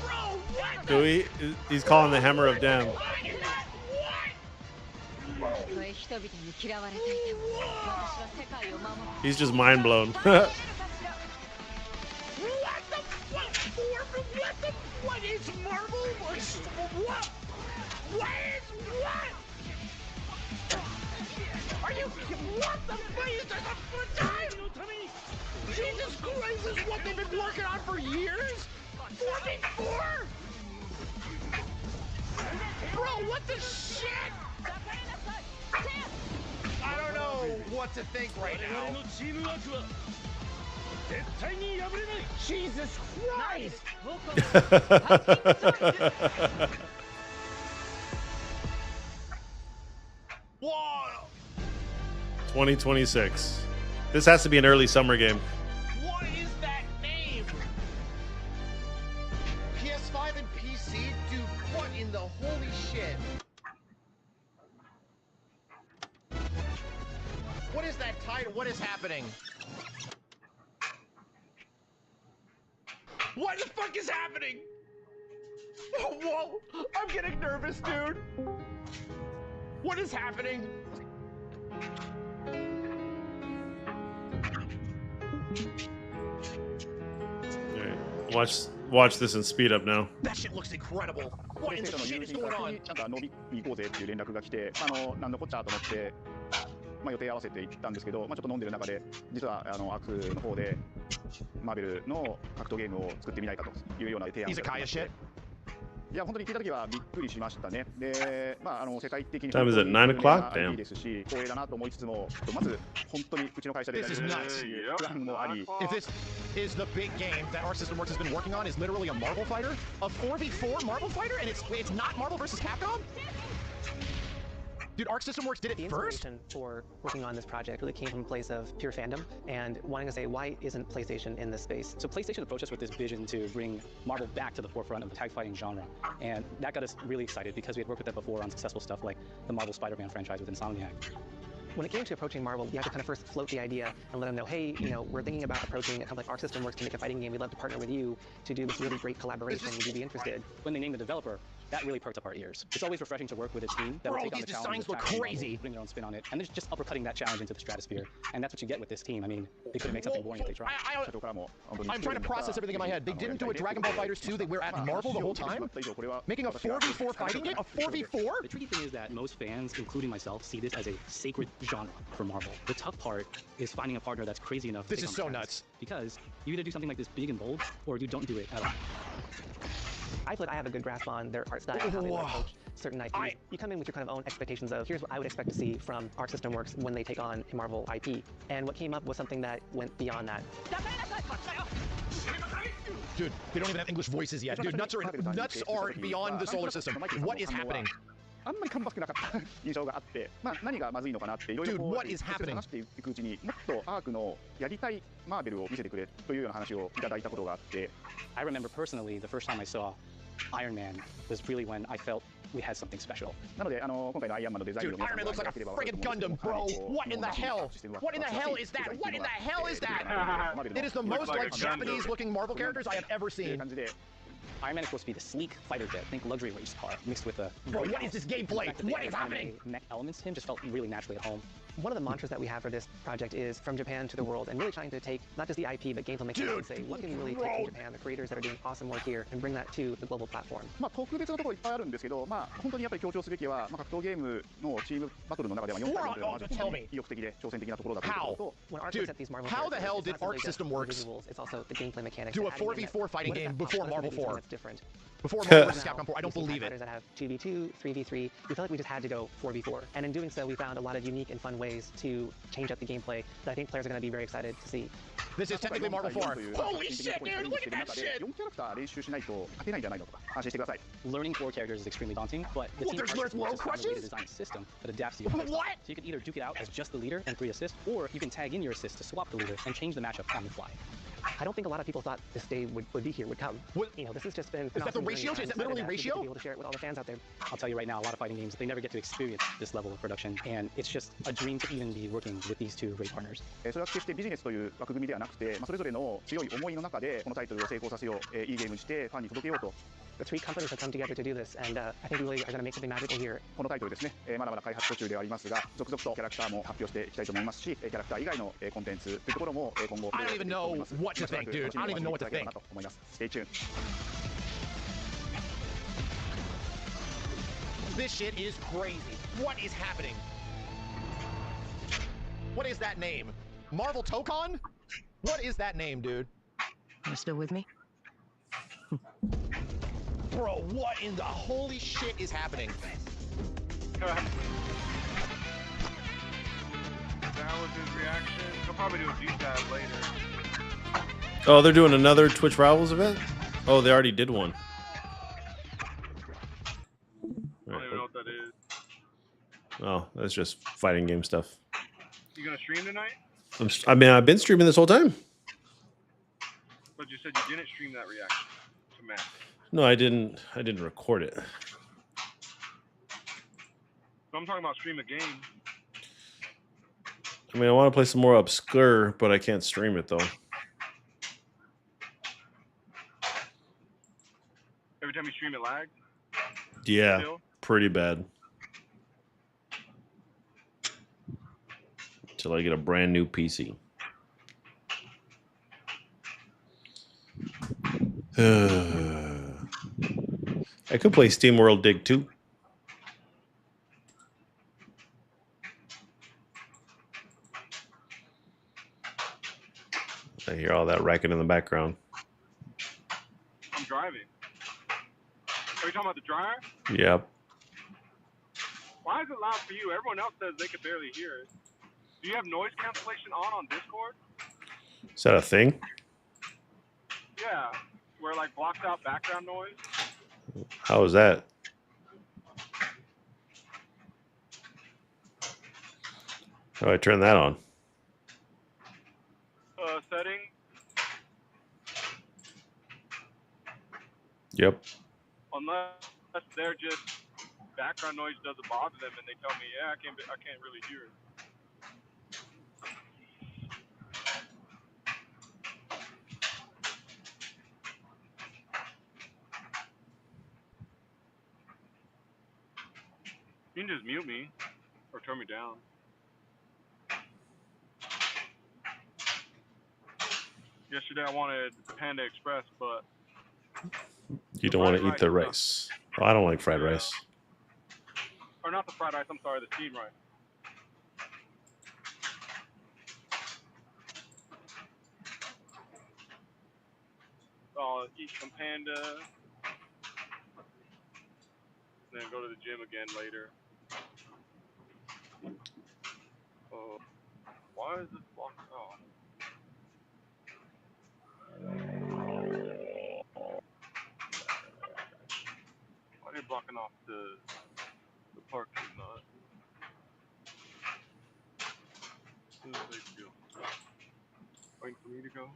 Bro, what the? He's calling the Hammer of Damn. He's just mind blown. What is Marvel? What? What is what? Are you? What the fuck is this a foot time? Jesus Christ, this is what they've been working on for years? 44? Bro, what the shit? I don't know what to think right now. Jesus Christ! 2026. This has to be an early summer game. What is that name? PS5 and PC? Dude, what in the holy shit? title. What is happening? What the fuck is happening? Whoa! I'm getting nervous, dude. What is happening? Watch this in speed up now. That shit looks incredible. What in the shit is going on? なんか飲みに行こうぜっていう連絡が来て、なんのこっちゃと思って、予定合わせて行ったんですけど、ちょっと飲んでる中で、実はアクの方でマーベルの格闘ゲームを作ってみないかというような提案が来まして。いや本当に聞いた時はびっくりしましたね。で、世界的に Time is at 9 o'clock? Damn. いいですし、光栄だなと思いつつも、まず本当にうちの会社でやるプランもあり。If this is the big game that Arc System Works has been working on, is literally a Marvel fighter, a 4v4 Marvel fighter, and it's not Marvel versus Capcom. Dude, Arc System Works did it the first? inspiration for working on this project really came from a place of pure fandom and wanting to say, why isn't PlayStation in this space? So PlayStation approached us with this vision to bring Marvel back to the forefront of the tag fighting genre. And that got us really excited because we had worked with them before on successful stuff like the Marvel Spider-Man franchise with Insomniac. When it came to approaching Marvel, you had to kind of first float the idea and let them know, hey, we're thinking about approaching a company like Arc System Works to make a fighting game. We'd love to partner with you to do this really great collaboration. Would you be interested? When they named the developer, that really perked up our ears. It's always refreshing to work with a team that will take on the challenge of crazy. Bring their own spin on it, and they're just uppercutting that challenge into the stratosphere. And that's what you get with this team. I mean, they couldn't make something boring if they tried. I'm trying to process everything in my head. They didn't do a Dragon Ball FighterZ 2. They were at Marvel the whole time, making a 4v4 fighting game. A 4v4. The tricky thing is that most fans, including myself, see this as a sacred genre for Marvel. The tough part is finding a partner that's crazy enough. This is so nuts. Because you either do something like this big and bold, or you don't do it at all. I feel like I have a good grasp on their art style, how they approach certain IP. You come in with your kind of own expectations of, here's what I would expect to see from Arc System Works when they take on a Marvel IP. And what came up was something that went beyond that. Dude, they don't even have English voices yet. Dude, nuts are beyond the solar system. What is happening? あんまり芳しくなかった印象があって、何がまずいのかなっていろいろ話していくうちにもっとアークのやりたいマーベルを見せてくれというような話をいただいたことがあって。I remember personally the first time I saw Iron Man was really when I felt we had something special. なので今回のアイアンマンのデザインを Dude, Iron Man looks like a friggin' Gundam, bro. What in the hell? What in the hell is that? What in the hell is that? It is the most like Japanese-looking Marvel characters I have ever seen. Iron Man is supposed to be the sleek fighter jet, think luxury race car, mixed with a... Bro, what is this gameplay? What is happening? Mech elements to him just felt really naturally at home. One of the mantras that we have for this project is from Japan to the world, and really trying to take not just the IP, but game filmmaking and say, what can we really take from Japan, the creators that are doing awesome work here, and bring that to the global platform. 特別なところいっぱいあるんですけど、本当にやっぱり強調すべきは、格闘ゲームのチームバトルの中では4回というのはまず意欲的で挑戦的なところだということと、 Dude, how the hell did Arc System Works do a 4v4 fighting game before Marvel 4? Before Marvel vs. Capcom 4, I don't believe it. That have 2v2, 3v3. We felt like we just had to go 4v4. And in doing so, we found a lot of unique and fun ways to change up the gameplay that I think players are going to be very excited to see. This is technically Marvel 4. Holy shit, dude! Look at that shit! 4キャラクター練習しないと勝てないんじゃないのとか安心してください。 Learning 4 characters is extremely daunting, but the team there's low crushes? Design a system that adapts to your playstyle. So you can either duke it out as just the leader and 3 assists, or you can tag in your assists to swap the leader and change the matchup on the fly. I don't think a lot of people thought this day would be here, would come. This has just been... Is that the ratio? Is that literally ratio? To be able to share it with all the fans out there. I'll tell you right now, a lot of fighting games, they never get to experience this level of production, and it's just a dream to even be working with these two great partners. それは決してビジネスという枠組みではなくて、それぞれの強い思いの中でこのタイトルを成功させよう、いいゲームにしてファンに届けようと。The 3 companies have come together to do this, and I think we really are going to make something magical here. このタイトルですね、まだまだ開発途中ではありますが、続々とキャラクターも発表していきたいと思いますし、キャラクター以外のコンテンツというところも今後。I don't even know what to think, dude. I don't even know what to think. Stay tuned. This shit is crazy. What is happening? What is that name? Marvel Tokon? What is that name, dude? You still with me? Bro, what in the holy shit is happening? That was his reaction. He'll probably do a deep dive later. Oh, they're doing another Twitch Rivals event? Oh, they already did one. I don't even know what that is. Oh, that's just fighting game stuff. You gonna stream tonight? I mean, I've been streaming this whole time. But you said you didn't stream that reaction to Matt. No, I didn't record it. So I'm talking about stream a game. I mean, I want to play some more Obscure, but I can't stream it though. Every time you stream it lags? Yeah, Still? pretty bad. Till I get a brand new PC. I could play Steam World Dig 2. I hear all that racket in the background. I'm driving. Are you talking about the dryer? Yep. Why is it loud for you? Everyone else says they could barely hear it. Do you have noise cancellation on Discord? Is that a thing? Yeah, where it like blocks out background noise. How is that? How do I turn that on? Setting. Yep. Unless they're just background noise doesn't bother them, and they tell me, yeah, I can't really hear it. You can just mute me or turn me down. Yesterday I wanted Panda Express, but You don't want to eat the rice. Well, I don't like fried rice. Or not the fried rice, I'm sorry, the steamed rice. I'll eat some Panda, then go to the gym again later. Why is this blocked off? Why are they blocking off the parking lot? What's the big deal? Waiting for me to go?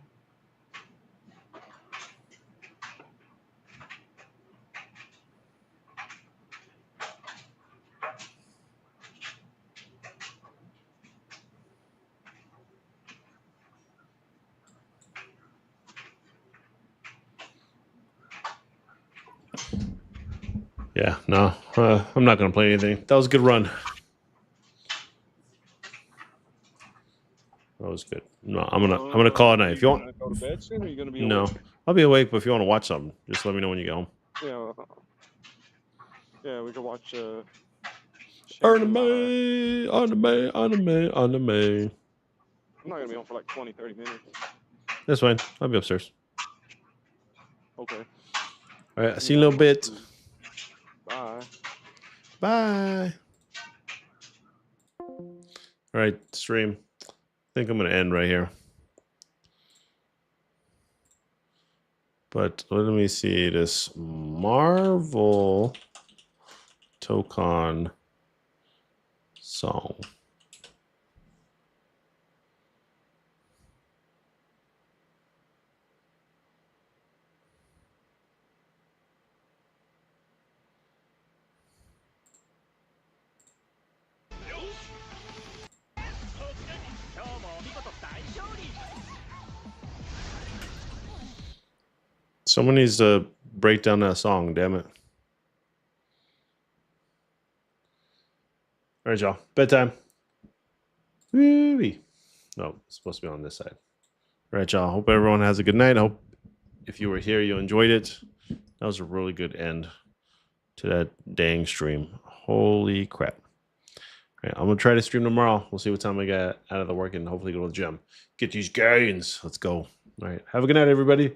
Yeah, no, I'm not gonna play anything. That was a good run. That was good. No, I'm gonna call it night. If you want, Go to bed soon, or are you gonna be no, awake? I'll be awake. But if you want to watch something, just let me know when you get home. Yeah. Yeah, we can watch. Anime. I'm not gonna be on for like 20, 30 minutes. That's fine. I'll be upstairs. Okay. All right. I'll see you in a little bit. Bye. Bye. All right, stream. I think I'm going to end right here. But let me see this Marvel Tokon song. Someone needs to break down that song, damn it. All right, y'all. Bedtime. Woo-wee. No, it's supposed to be on this side. All right, y'all. Hope everyone has a good night. I hope if you were here, you enjoyed it. That was a really good end to that dang stream. Holy crap. All right, I'm going to try to stream tomorrow. We'll see what time I get out of the work and hopefully go to the gym. Get these gains. Let's go. All right. Have a good night, everybody.